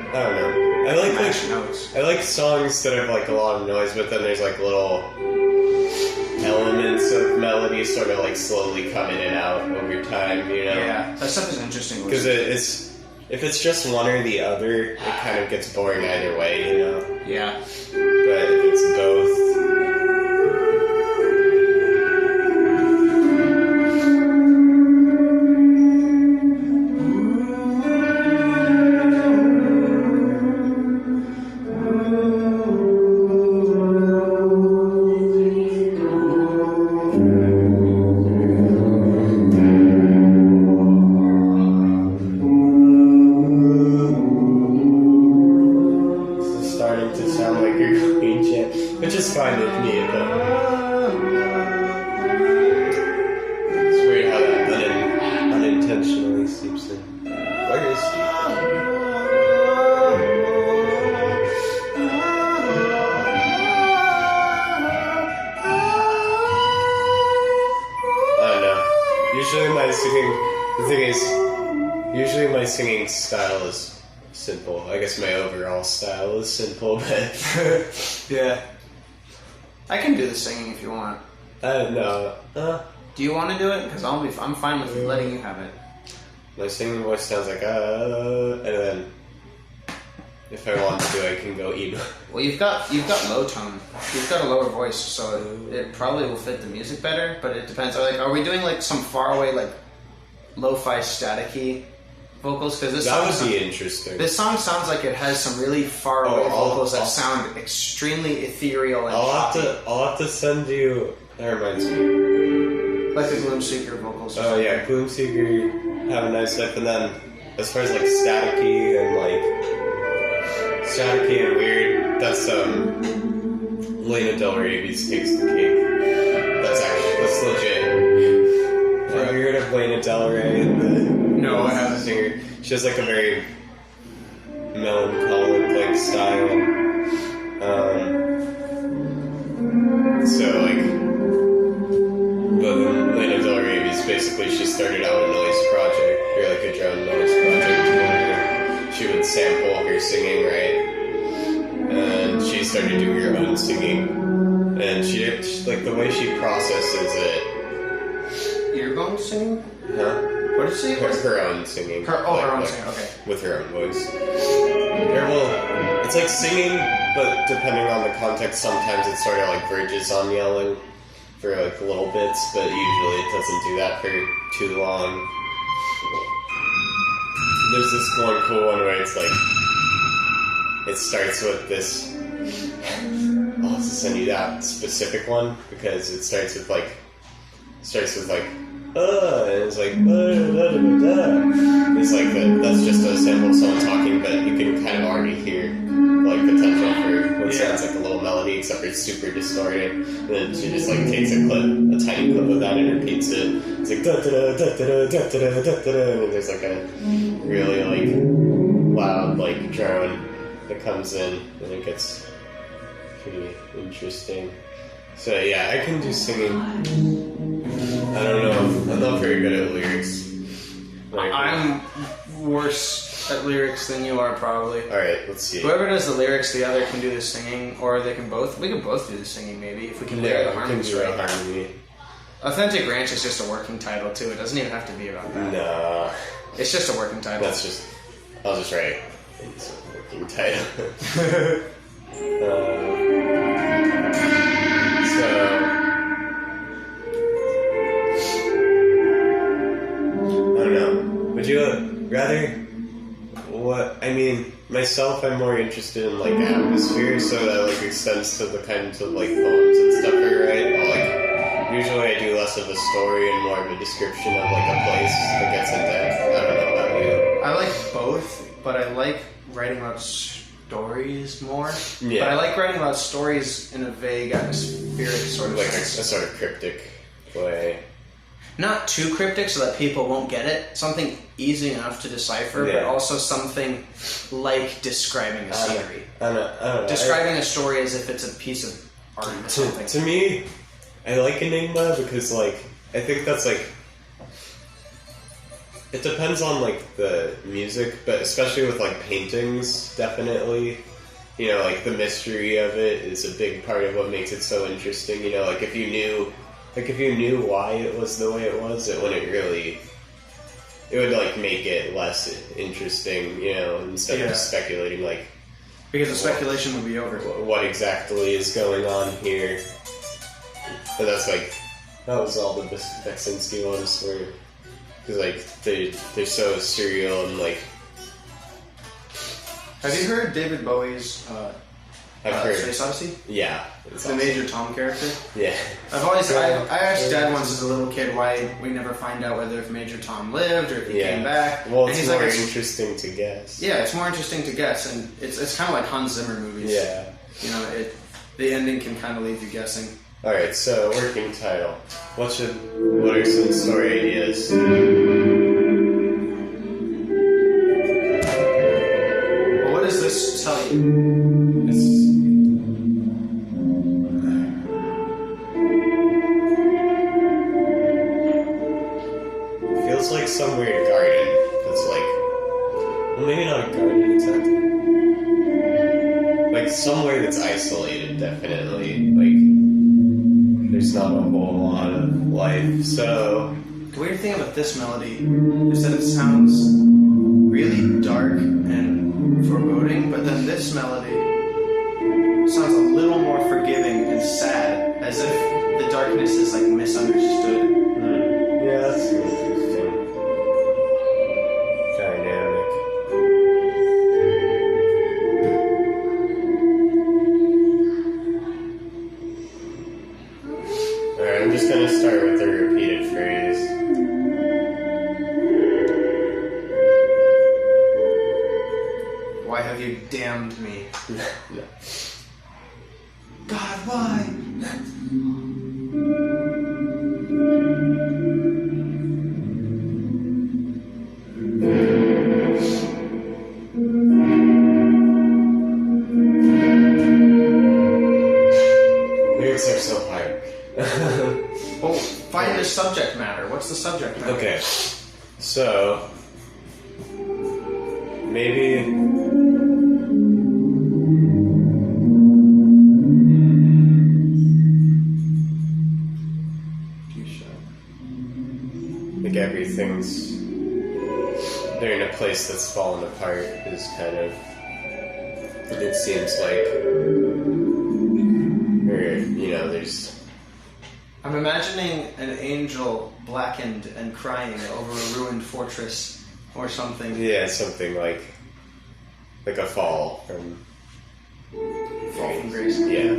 I don't know. I like songs that have like a lot of noise, but then there's like little elements of melody sort of like slowly come in and out over time, Yeah, that stuff is interesting. Because if it's just one or the other, it kind of gets boring either way, Yeah. But if it's both... Fine with me, but it's weird how that unintentionally seeps in. Where is he? I don't know. Usually my singing style is simple. I guess my overall style is simple, but yeah. I can do the singing if you want. No. Do you want to do it? Because I'm fine with letting you have it. My singing voice sounds like and then if I want to, I can go emo. Well, you've got low tone. You've got a lower voice, so it probably will fit the music better. But it depends. Are we doing like some far away lo-fi staticky vocals? Because that would be interesting. This song sounds like it has some really far away vocals that sound extremely ethereal and I'll have to send you. That reminds me. Like the Gloomseeker vocals. Oh yeah, Gloomseeker, Have a Nice Life, and then as far as like staticky and weird, that's Lana Del Rey's Takes the Cake. That's legit. Have you heard of Lana Del Rey? No, I haven't. Singer. She has like a very melancholic style. But Lana Del Rey basically she started out a noise project, or like a drone noise project, where she would sample her singing, right? And she started doing her own singing, and she like the way she processes it. Your own singing? Huh? What did she say? Her own singing. Her own singing, okay. With her own voice. It's like singing, but depending on the context, sometimes it sort of like verges on yelling for like little bits, but usually it doesn't do that for too long. There's this one cool one where it's like, it starts with this, I'll have to send you that specific one, because it starts with like, and it's like, it's like that's just a sample of someone talking, but you can kind of already hear like potential for what sounds like a little melody, except for it's super distorted. And then she just like takes a tiny clip of that and repeats it. It's like da da da da da da da da da da, and there's like a really like loud like drone that comes in, and it gets pretty interesting. So yeah, I can do singing. I don't know. I'm not very good at lyrics. I'm worse at lyrics than you are, probably. Alright, let's see. Whoever does the lyrics, the other can do the singing, or they can both. We can both do the singing, maybe, if we can layer the harmonies right. Harmony. Authentic Ranch is just a working title, too. It doesn't even have to be about that. Nah. It's just a working title. That's just... I'll just write it's a working title. I don't know. Would you rather... What... I mean, myself, I'm more interested in, like, atmosphere, so that, like, extends to the kinds of, like, poems and stuff I write. But, like, usually I do less of a story and more of a description of, like, a place that gets in depth. I don't know about you. I like both, but I like writing about stories more. Yeah. But I like writing about stories in a vague, atmospheric sort of Like a sense. sort of cryptic way. Not too cryptic so that people won't get it. Something easy enough to decipher, but also something like describing a scenery. I don't know. Describing a story as if it's a piece of art or something. To me, I like Enigma because, like, I think that's, like... It depends on, like, the music, but especially with, like, paintings, definitely. You know, like, the mystery of it is a big part of what makes it so interesting. You know, like, if you knew why it was the way it was, it wouldn't really... It would, like, make it less interesting, you know, instead of just speculating, like... Because the speculation would be over. What exactly is going on here. But that's, like... That was all the Beksinski ones were... Because, like, they're so surreal and, like... Have you heard David Bowie's I've heard. Space Odyssey? Yeah. The Major Tom character? Yeah. I asked Dad once as a little kid why we never find out whether if Major Tom lived or if he came back. Well, and it's more interesting to guess. Yeah, it's more interesting to guess, and it's kind of like Hans Zimmer movies. Yeah. You know, the ending can kind of leave you guessing. Alright, so working title. What are some story ideas? Well, what does this tell you? It feels like some weird garden. It's like... Well, maybe not a garden exactly. Like somewhere that's isolated, definitely. Like... There's not a whole lot of life, so... The weird thing about this melody is that it sounds really dark and foreboding, but then this melody sounds a little more forgiving and sad, as if the darkness is like misunderstood. Yeah, that's an interesting dynamic. Alright, I'm just gonna start with the repeated phrase. Why have you damned me? No. God, why? Lyrics are so hard. Oh, find the subject matter. What's the subject matter? Okay, so maybe like everything's they're in a place that's fallen apart is kind of it seems like, or you know, there's. I'm imagining an angel blackened and crying over a ruined fortress or something. Yeah, something like a fall from grace. Yeah.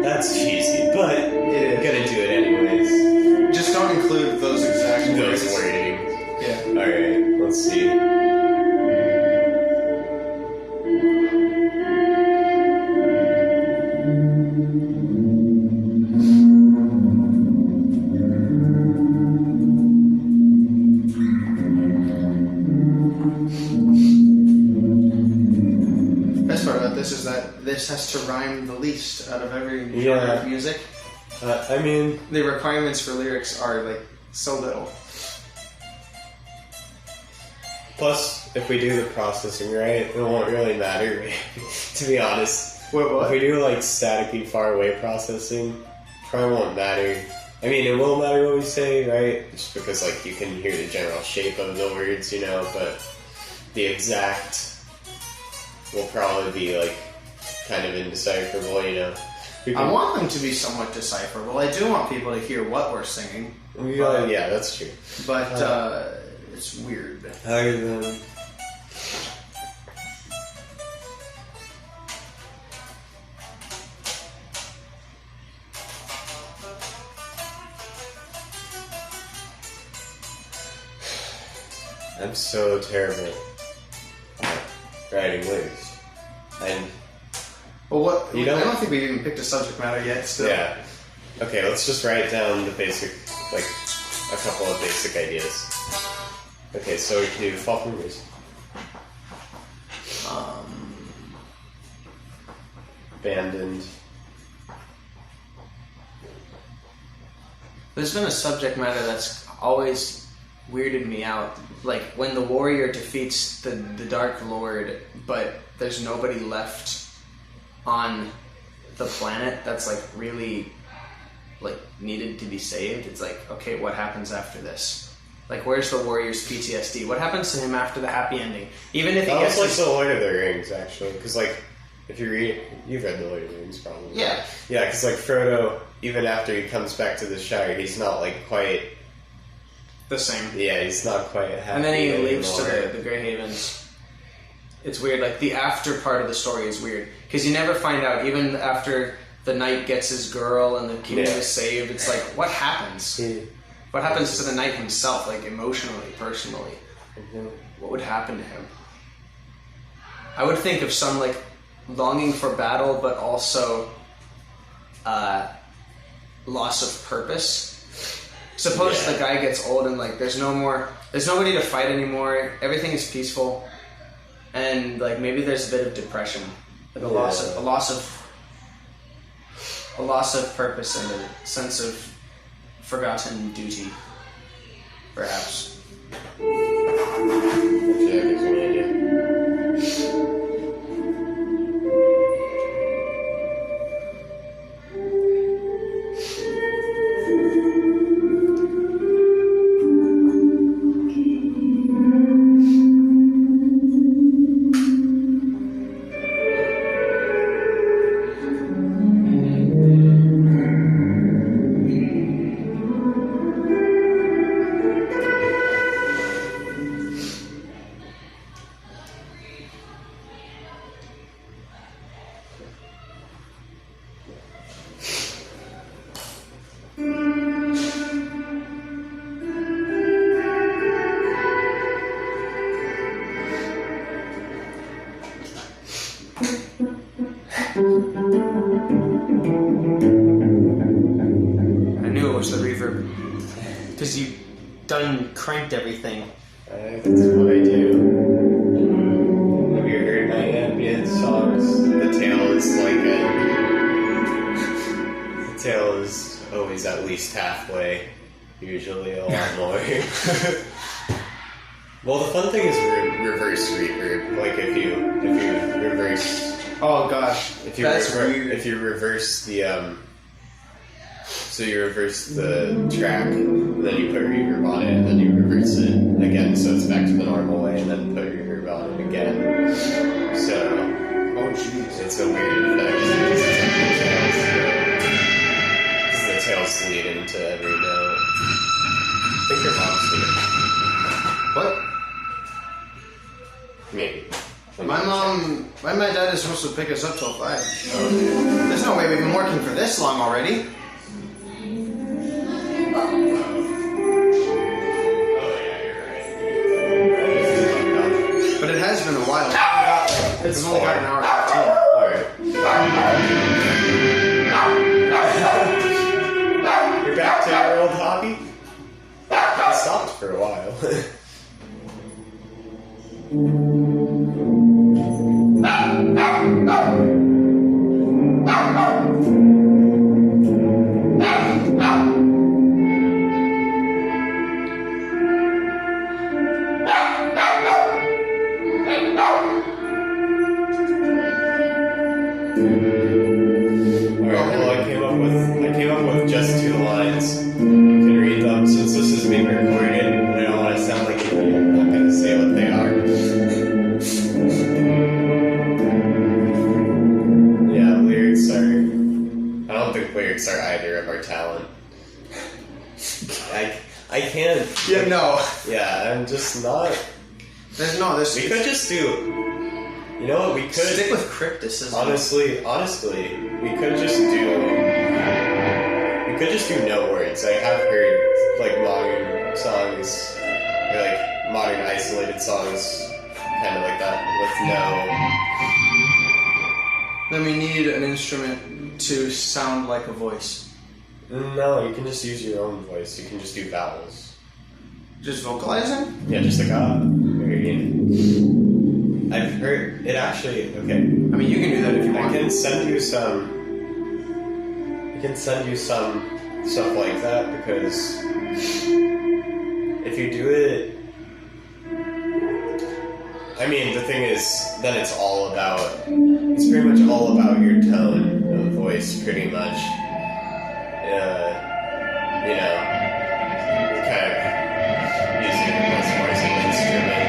That's cheesy, but Yeah. I'm gonna do it anyways. Just don't include those exact Those words. wordings. Yeah. Alright, let's see. Best part about this is that this has to rhyme the least out of every genre Yeah. of music. I mean, the requirements for lyrics are like so little. Plus, if we do the processing right, it won't really matter, to be honest. What? If we do like staticky far away processing, probably won't matter. I mean, it will matter what we say, right? Just because like you can hear the general shape of the words, you know, but the exact will probably be like kind of indecipherable, you know. I want them to be somewhat decipherable. I do want people to hear what we're singing. Yeah, that's true. But it's weird. Other than... I'm so terrible at writing lyrics. And well, what? I don't think we've even picked a subject matter yet. Still. Yeah. Okay, let's just write down the basic, like, a couple of basic ideas. Okay, so we can do fall from grace. Abandoned. There's been a subject matter that's always weirded me out. Like when the warrior defeats the Dark Lord, but there's nobody left on the planet that's like really like needed to be saved. It's like, okay, what happens after this? Like, where's the warrior's PTSD? What happens to him after the happy ending? Even if he that gets was like the Lord of the Rings, actually, because like if you read, you've read the Lord of the Rings, probably. Yeah. Yeah, because like Frodo, even after he comes back to the Shire, he's not like quite the same. Yeah, he's not quite happy. And then he leaves to anymore. the Grey Havens. It's weird. Like the after part of the story is weird because you never find out. Even after the knight gets his girl and the kingdom is saved, it's like, what happens? What happens to the knight himself, like emotionally, personally? What would happen to him? I would think of some like longing for battle, but also loss of purpose. Suppose the guy gets old and like there's nobody to fight anymore. Everything is peaceful, and like maybe there's a bit of depression, like a loss of purpose and a sense of forgotten duty, perhaps. Actually, that gives me an idea. Because you done cranked everything. That's what I do. Have you heard my ambient songs? The tail is always at least halfway. Usually a lot more. Well, the fun thing is reverse reverb. Like if you reverse. Oh gosh, If you reverse the So you reverse the track, and then you put reverb on it, and then you reverse it again, so it's back to the normal way, and then put reverb on it again. So, oh jeez, it's a weird effect. Because the tails lead into every note. I think your mom's doing it. what? Maybe. My dad is supposed to pick us up till 5. There's no way we've been working for this long already. But it has been a while. We've only got an hour and 15. Alright. You're back to your old hobby? I stopped for a while. I can't. Yeah, no. Yeah, I'm just not. There's. We could just do. You know what? We could stick with crypticism. Honestly, we could just do. We could just do no words. I have heard like modern songs, or like modern isolated songs, kind of like that with no. Then we need an instrument to sound like a voice. No, you can just use your own voice. You can just do vowels. Just vocalizing? Yeah, just like I've heard it actually. Okay. I mean, you can do that if you want. I can send you some stuff like that because if you do it, I mean, the thing is, then it's pretty much all about your tone of voice, pretty much. You know, you're kind of using it as more as an instrument.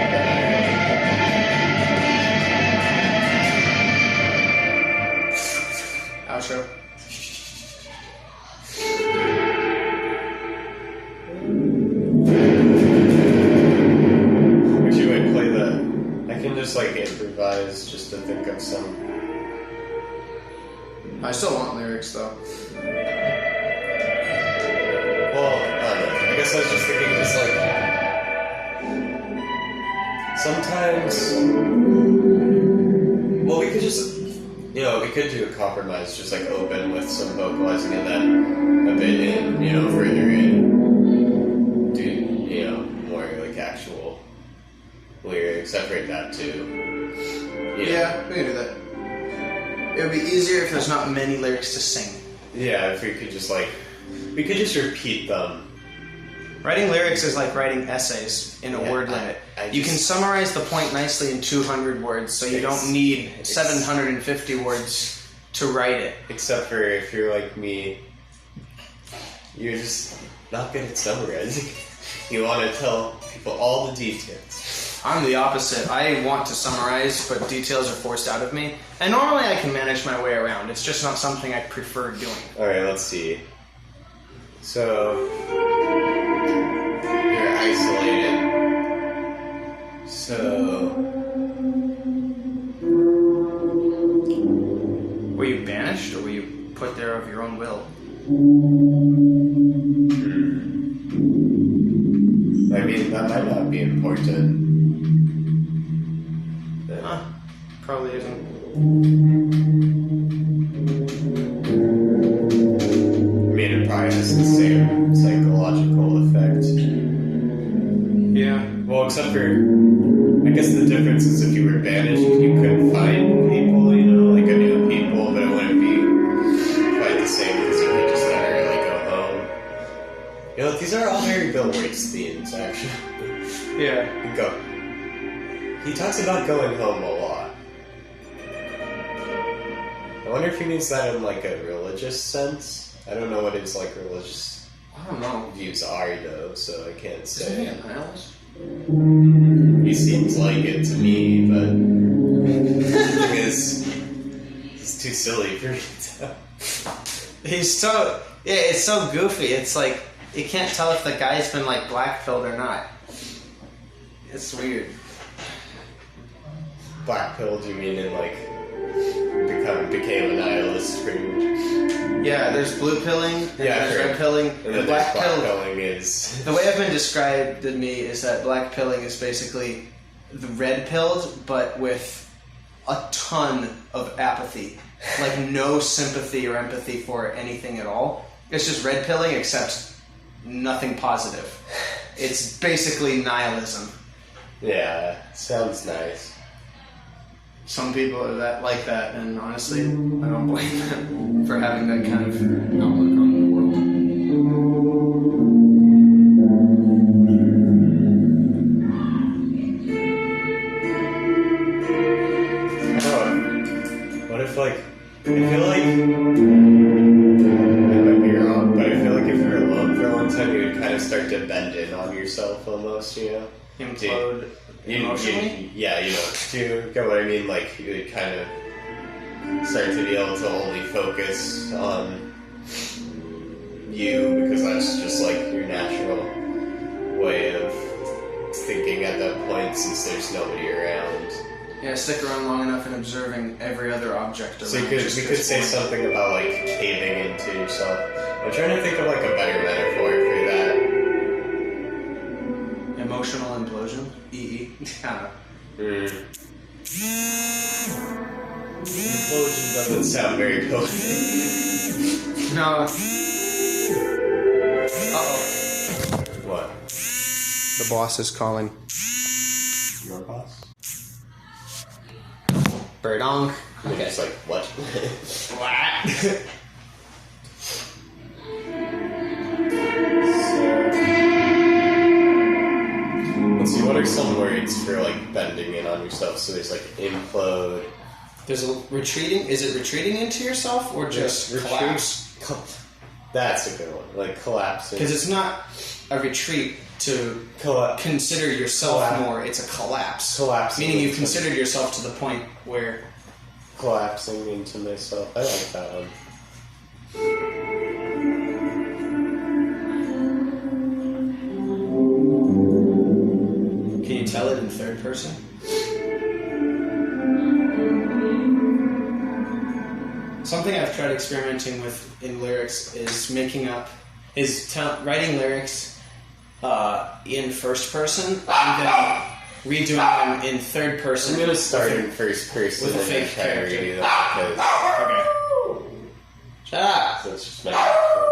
Outro. Actually, wait, play the. I can just like improvise just to think of some. I still want lyrics though. Well, I guess I was just thinking, just like sometimes. Well, we could just. We could do a compromise, just like open with some vocalizing and then a bit in, further in, do, more like actual lyrics. I've heard that too. Yeah, we can do that. It would be easier if there's not many lyrics to sing. Yeah, if we could just we could just repeat them. Writing lyrics is like writing essays in a word limit. You can summarize the point nicely in 200 words, so you don't need 750 words to write it. Except for if you're like me, you're just not good at summarizing. You want to tell people all the details. I'm the opposite. I want to summarize, but details are forced out of me. And normally I can manage my way around. It's just not something I prefer doing. Alright, let's see. So... you're isolated. So... were you banished, or were you put there of your own will? I mean, that might not be important. Probably isn't. I mean, it probably has the same psychological effect. Yeah. Well, except for, I guess the difference is if you were banished, you could find people, like a new people, but it wouldn't be quite the same because you could just never, go home. These are all very Bill Waits themes, actually. Yeah. He talks about going home a lot. I wonder if he means that in, a religious sense. I don't know what his, religious I don't know. views are, though, so I can't say. Isn't he a nihilist? He seems like it to me, but the thing is, he's too silly for me to. He's so... yeah, it's so goofy. It's like, you can't tell if the guy's been, black-pilled or not. It's weird. Black-pilled, you mean in, became a nihilist pretty much? Yeah, there's blue-pilling, and there's red-pilling. And then black-pilling is... the way I've been described to me is that black-pilling is basically the red-pilled, but with a ton of apathy. No sympathy or empathy for anything at all. It's just red-pilling, except nothing positive. It's basically nihilism. Yeah, sounds nice. Some people are like that, and honestly, I don't blame them for having that kind of outlook on the world. Oh, what if, I feel like... I might be wrong, but I feel like if you're alone for a long time, you would kind of start to bend in on yourself almost, Implode emotionally? Do you get what I mean? You would kind of start to be able to only focus on you because that's just your natural bed since there's nobody around. Yeah, stick around long enough and observing every other object around. So we could say something about like caving into yourself. I'm trying to think of like a better metaphor for that. Emotional implosion? EE. I don't know. Implosion doesn't sound very poetic. No. Uh-oh. What? The boss is calling. Your boss? Birdonk. Okay. It's like, what? What? Let's see, what are some words for like bending in on yourself? So there's like implode. There's a retreating. Is it retreating into yourself or just collapse? That's a good one. Like collapsing. Because it's not a retreat to consider yourself more. It's a collapse. Collapsing. Meaning you've considered yourself to the point where... Collapsing into myself. I like that one. Can you tell it in third person? Something I've tried experimenting with in lyrics is writing lyrics in first person and then redoing them in third person. I'm gonna start in first person with a and then fake try to character. redo that Okay. Shut up! because that's just my.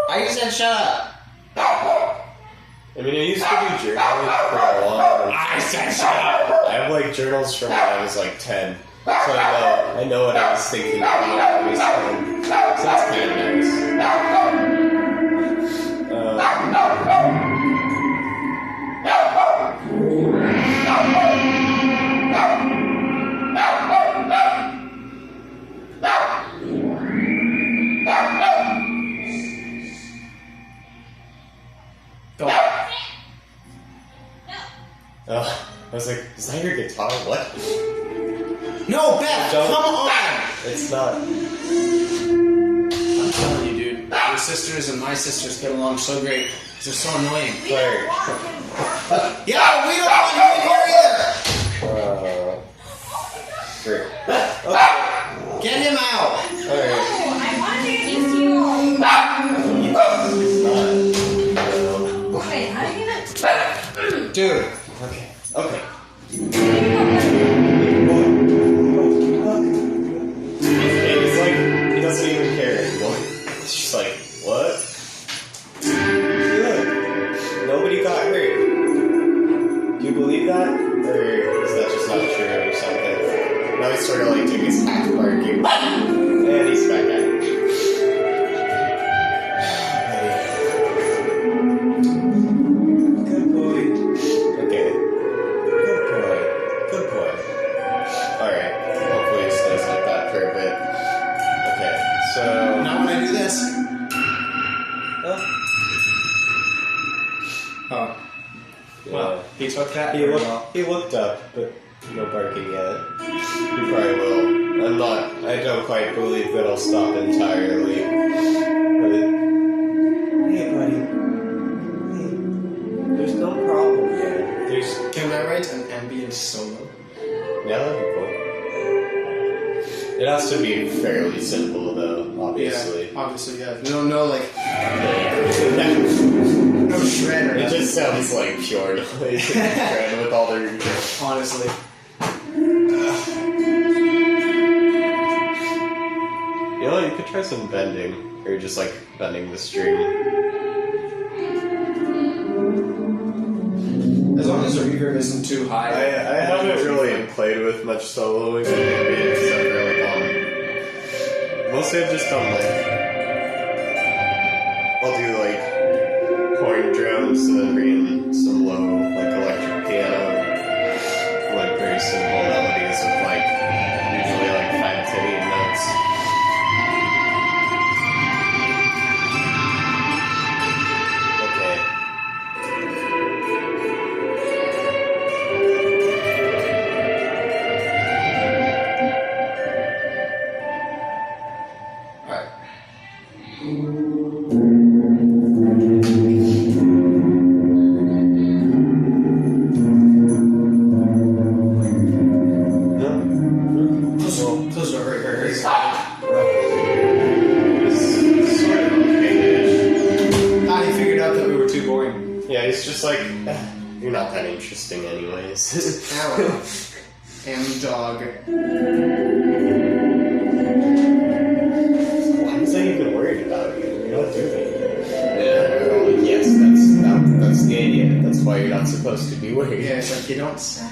I said shut up! I mean, I used to do journaling for a long time. I said shut up! I have like journals from when I was like 10. So I know what I was thinking about when I was 10. So that's kind of nice. Go. I was like, is that your guitar? What? No, Beth! Don't. Come on! It's not. I'm telling you, dude. Your sisters and my sisters get along so great. They're so annoying. Sorry. Yeah, we don't want you in here either! Great. Okay. Get him out! Alright. I wanted to kiss you. Wait, how are you gonna... Dude. Okay. Okay. It's like, he doesn't even care anymore. It's just like, what? Look, nobody got hurt. Do you believe that? Or is that just not true or something? Now he's sort of like doing his half barking. And he's back at it. Good boy. Okay. Good boy. Good boy. Alright. Hopefully it stays like that for a bit. Okay, so... Now when I do this... Oh. Yeah. Well, he took that. He looked up, but no barking yet. He probably will. I don't quite believe that I'll stop entirely. But, hey, buddy. Hey. There's no problem there. Can I write an ambient solo? Yeah, that'd be cool. It has to be fairly simple, though, obviously. Yeah, obviously, yeah. No, like... Yeah. No shredder. It just sounds like pure noise. Shred with all their... Honestly. You know, you could try some bending. Or just, like, bending the string. As long as the reverb isn't too high. I haven't really played with much soloing in ambient except for, like, mostly I've just done, like... I'll do, like, horn drums and then bring in some low, like, electric piano. Like, very simple melodies with, like, usually, like, 5 to 8 notes. Okay. Alright. Yeah, he's just like, you're not that interesting anyways. Hello. And dog. Why is that even worried about you? You're not doing anything. Yeah, well, yes, that's the idea. That's why you're not supposed to be worried. Yeah, it's like you don't say.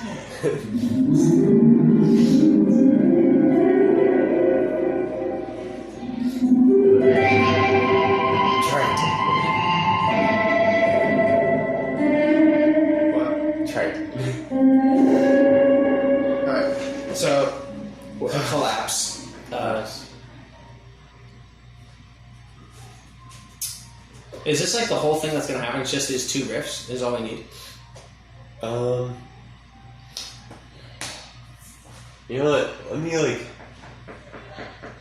Collapse. Is this like the whole thing that's gonna happen? It's just these two riffs is all we need. You know what? Let me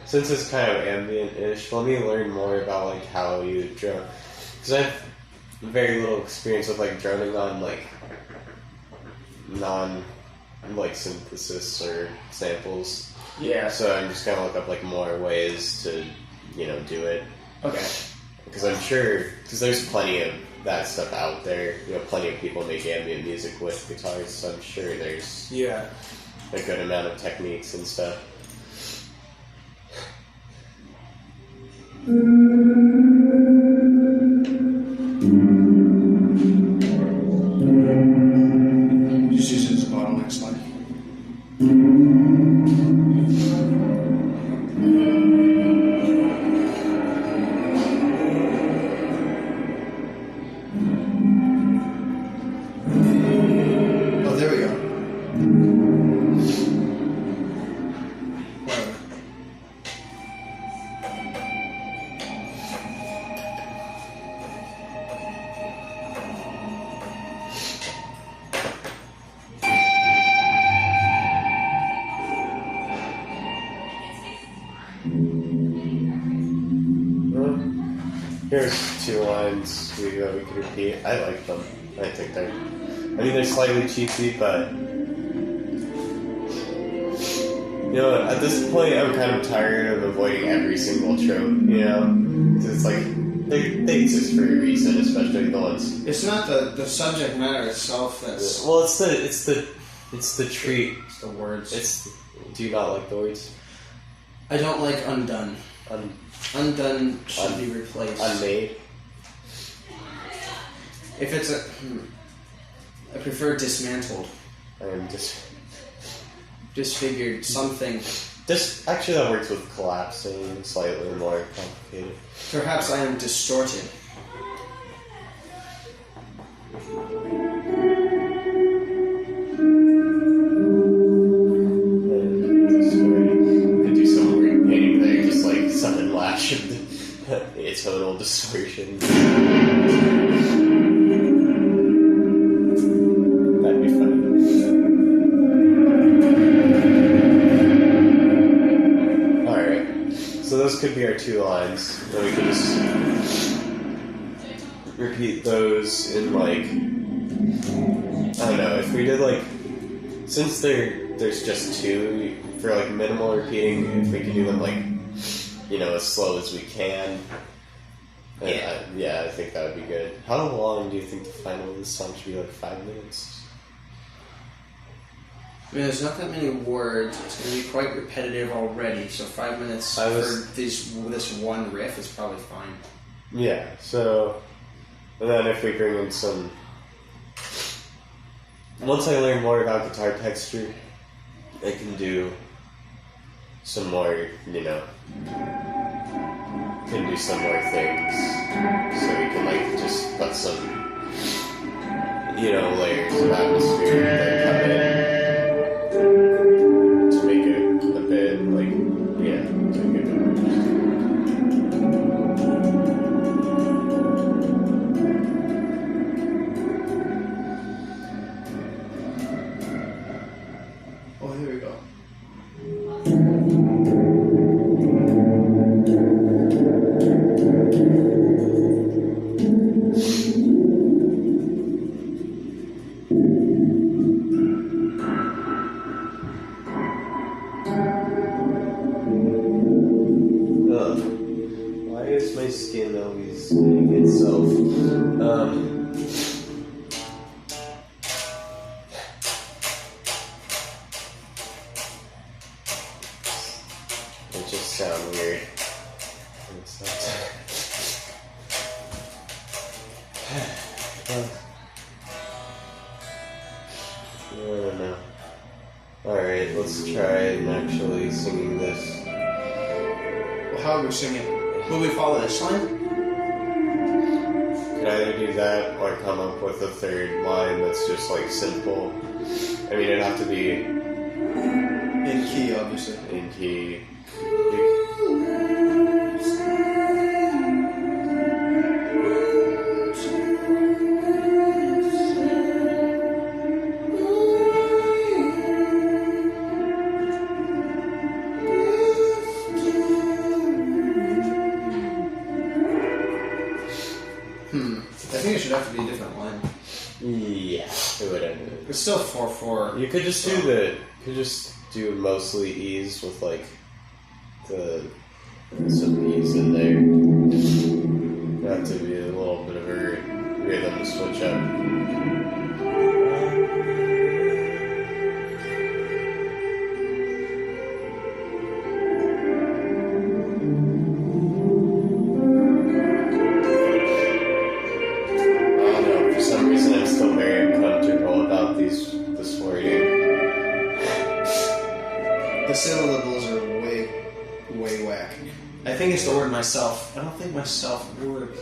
since it's kind of ambient-ish, let me learn more about how you drone. Because I have very little experience with droning on non synthesis or samples. Yeah. So I'm just gonna look up more ways to do it. Okay. Because I'm sure, because there's plenty of that stuff out there. Plenty of people make ambient music with guitars, so I'm sure there's a good amount of techniques and stuff. Just use it as a bottleneck slide. Oh, there we go. Whatever. Here's two lines we could repeat. I like them. I think they're slightly cheesy, but at this point, I'm kind of tired of avoiding every single trope. Because it's they exist for a reason, especially the ones. It's not the subject matter itself that's. Well, it's the treat. It's the words. Do you not like the words? I don't like undone. Undone should be replaced. Unmade. If it's I prefer dismantled. I am Disfigured. Something. Actually, that works with collapsing. Slightly more complicated. Perhaps I am distorted. Could do some weird painting there, just sudden lash of a total distortion. That'd be funny. Alright, so those could be our two lines. Then we could just repeat those in I don't know, if we did since there's just two, for minimal repeating, if we could do them as slow as we can. I think that would be good. How long do you think the final of this song should be? 5 minutes? I mean, there's not that many words. It's going to be quite repetitive already, so 5 minutes for this one riff is probably fine. Yeah, so... And then if we bring in some... Once I learn more about guitar texture, I can do some more, can do some more things. So we can, just put some, layers of atmosphere that come in to make it a bit, to make it Oh, here we go. don't know. Alright, let's try actually singing this. Well, how are we singing? Will we follow this line? Could either do that or come up with a third line that's just like simple. I mean, it'd have to be In key, obviously. in key. I think it should have to be a different line. Yeah, it would end it. It's still 4/4. You could just do mostly E's with like some E's in there. You have to be a little bit of a rhythm switch up. The syllables are way whack. I think it's the word myself. I don't think myself works.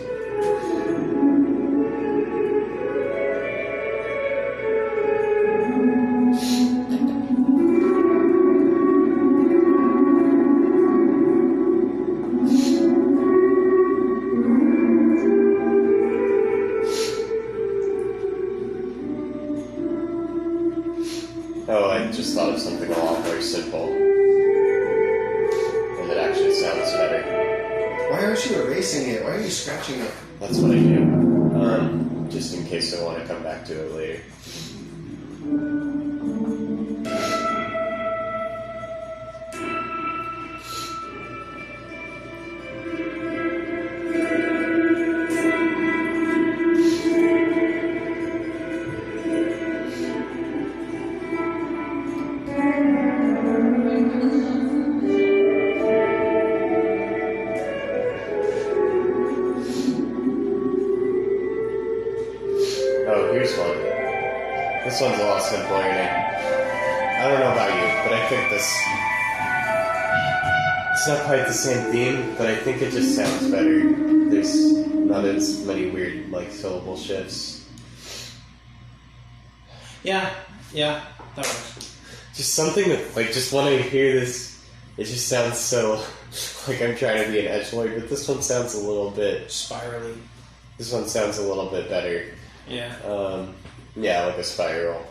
Oh, I just thought of something a lot more simple. And it actually sounds better. Why aren't you erasing it? Why are you scratching it? That's what I do. Just in case I want to come back to it later. Oh, here's one. This one's a lot simpler, and I don't know about you, but I think it's not quite the same theme, but I think it just sounds better. There's not as many weird, like, syllable shifts. Yeah, that works. Just something that, like, just when I hear this, it just sounds so, like I'm trying to be an edgelord, but this one sounds a little bit... Spirally. This one sounds a little bit better. Yeah. Yeah, like a spiral.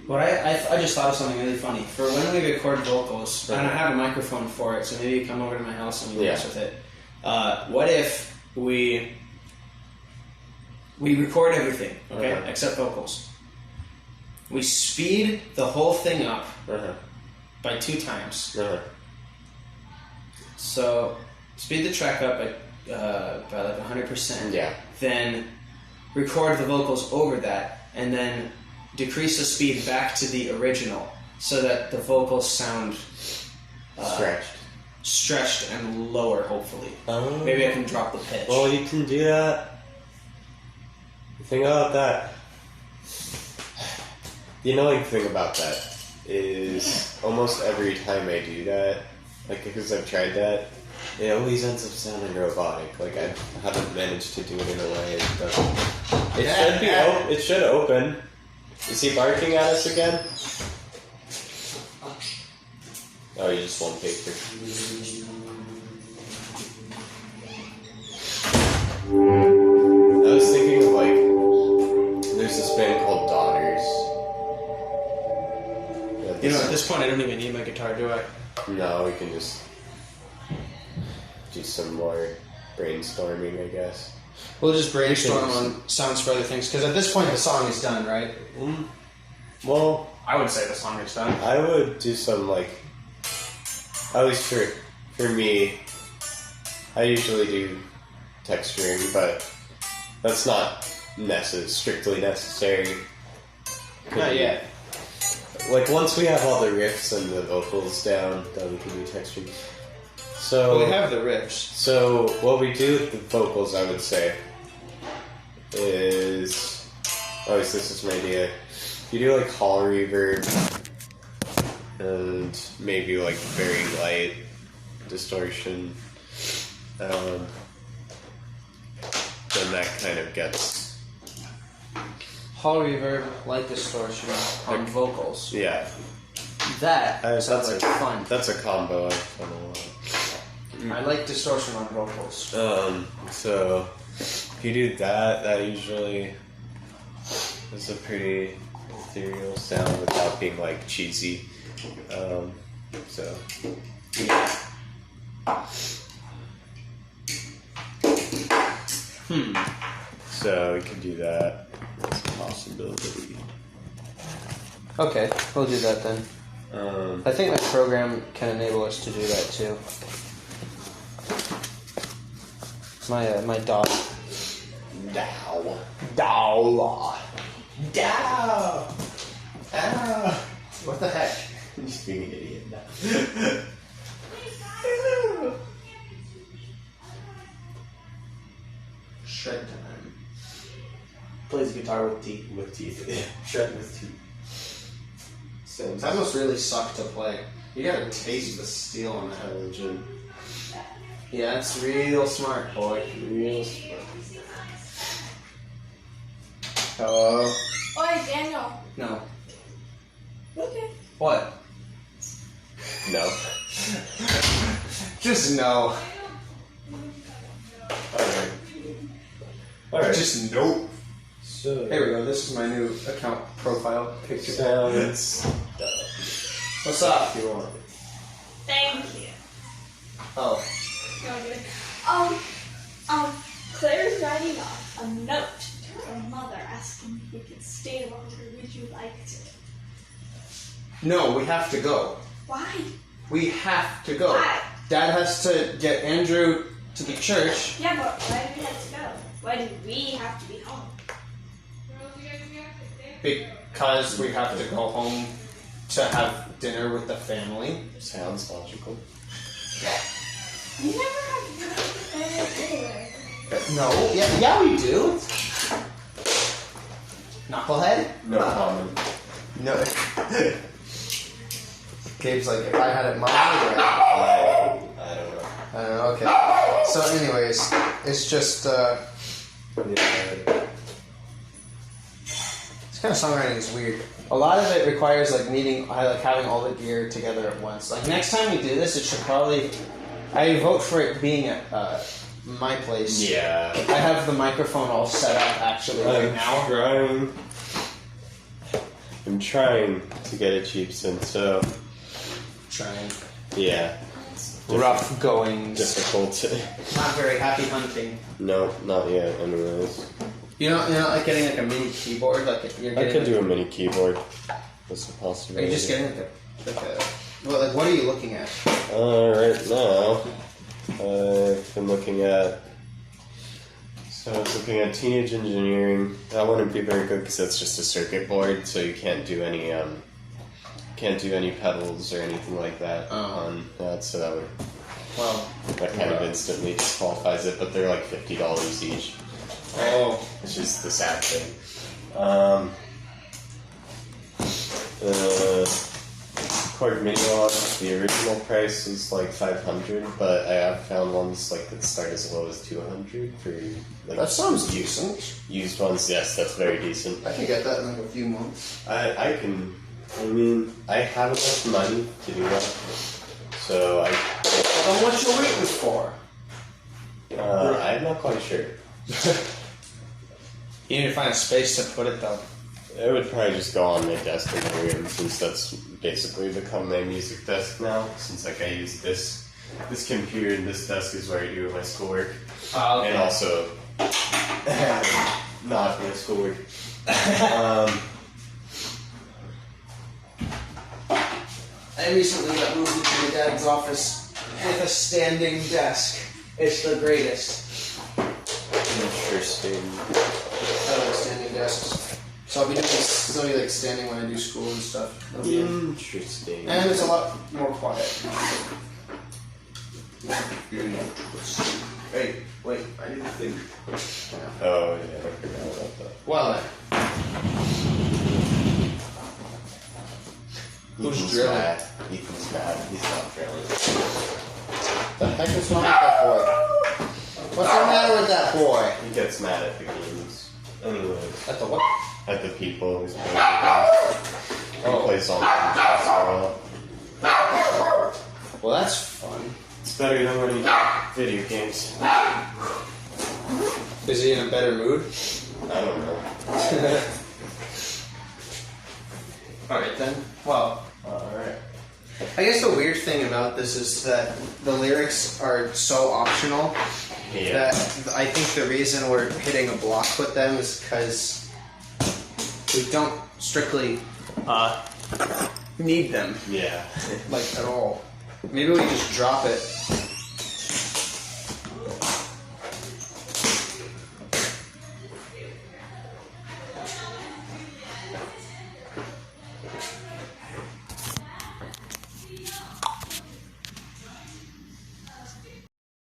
What I just thought of something really funny. For when we record vocals, and I have a microphone for it, so maybe you come over to my house and we mess with it. What if we record everything, okay, except vocals. We speed the whole thing up by 2 times. So speed the track up by like 100%. Yeah. Then record the vocals over that, and then decrease the speed back to the original, so that the vocals sound stretched and lower. Hopefully, maybe I can drop the pitch. Well, you can do that. The thing about that, the annoying thing about that is almost every time I do that, like because I've tried that, it always ends up sounding robotic. Like I haven't managed to do it in a way it doesn't. It should open. Is he barking at us again? Oh, you just won't paper. I was thinking of like, there's this band called Daughters. You know, at this point, I don't even need my guitar, do I? No, we can just do some more brainstorming, I guess. We'll just brainstorm on sounds for other things, because at this point the song is done, right? Well, I would say the song is done. I would do some like, at least for me, I usually do texturing, but that's not strictly necessary. Not yet. Like once we have all the riffs and the vocals down, then we can do texturing. So we have the riffs. So what we do with the vocals, I would say, is... Oh, so this is my idea. You do like hall reverb and maybe like very light distortion. Then that kind of gets... Hall reverb, light distortion on vocals. Yeah. That sounds like fun. That's a combo I've done a lot. I like distortion on vocals. So if you do that, that usually is a pretty ethereal sound without being like cheesy. So yeah. So we could do that. That's a possibility. Okay, we'll do that then. I think my program can enable us to do that too. My dog. Dow. Dow. Dow. Ah. What the heck? I'm just being an idiot now. Shred time. Plays guitar with teeth. With teeth. Shred with teeth. That must really suck to play. You gotta taste the steel on that. Intelligent. Yeah, that's real smart, boy. Real smart. Hello? Oi, Daniel. No. Okay. What? No. Just no. Alright. Just nope. So Here we go. This is my new account profile picture. sounds What's up? if you want. Thank you. Oh. No, I'm kidding. Claire's writing a note to her mother asking if we could stay longer. Would you like to? No, we have to go. Why? We have to go. Why? Dad has to get Andrew to the church. Yeah, but why do we have to go? Why do we have to be home? Because we have to go home to have dinner with the family. Sounds logical. You never have dinner with the family anyway. No. Yeah, we do. Knucklehead? No comment. No. Gabe's like, if I had it my way. I don't know. I don't know, okay. So anyways, it's just, this kind of songwriting is weird. A lot of it requires like having all the gear together at once. Like next time we do this, it should probably, I vote for it being at my place. Yeah. I have the microphone all set up actually right now. I'm trying to get a cheap synth, so Trying. yeah. Rough goings. Difficult. Not very happy hunting. No, not yet. Anyways, You know, like getting like a mini keyboard, like you're I getting. could do a mini keyboard. That's a Are possibility. you just getting like a well, like what are you looking at? Right now, I've been looking at. So I was looking at Teenage Engineering. That wouldn't be very good because that's just a circuit board, so you can't do any pedals or anything like that on that. So that would that kind of instantly disqualifies it. But they're like $50 each. Oh, Which is the sad thing. Cord mini log, the original price is like $500, but I have found ones like that start as low as $200 for like. that sounds decent. Used ones, yes, that's very decent. I can get that in like a few months. I have enough money to do that, so I. Then what you waiting for? I'm not quite sure. You need to find a space to put it though. It would probably just go on my desk in my room, since that's basically become my music desk now. Since like I use this computer and this desk is where I do my schoolwork, Okay. and also not my schoolwork. I recently got moved into my dad's office with a standing desk. It's the greatest. Interesting. I like standing desks. So I'll be doing this, I'll be like standing when I do school and stuff. Interesting. And it's a lot more quiet. Wait, I didn't think. Oh, yeah, I forgot about that. Well then. Who's drilling? Mad. Ethan's mad. He's not drilling. The heck is wrong with that boy? What's the matter with that boy? He gets mad at the games. Anyways. At the what? At the people who's playing the games. He plays all the games. Well, that's fun. It's better than when he video games. Is he in a better mood? I don't know. Alright then. Well, Alright. I guess the weird thing about this is that the lyrics are so optional Yeah. that I think the reason we're hitting a block with them is because we don't strictly need them, Yeah. like, at all. Maybe we just drop it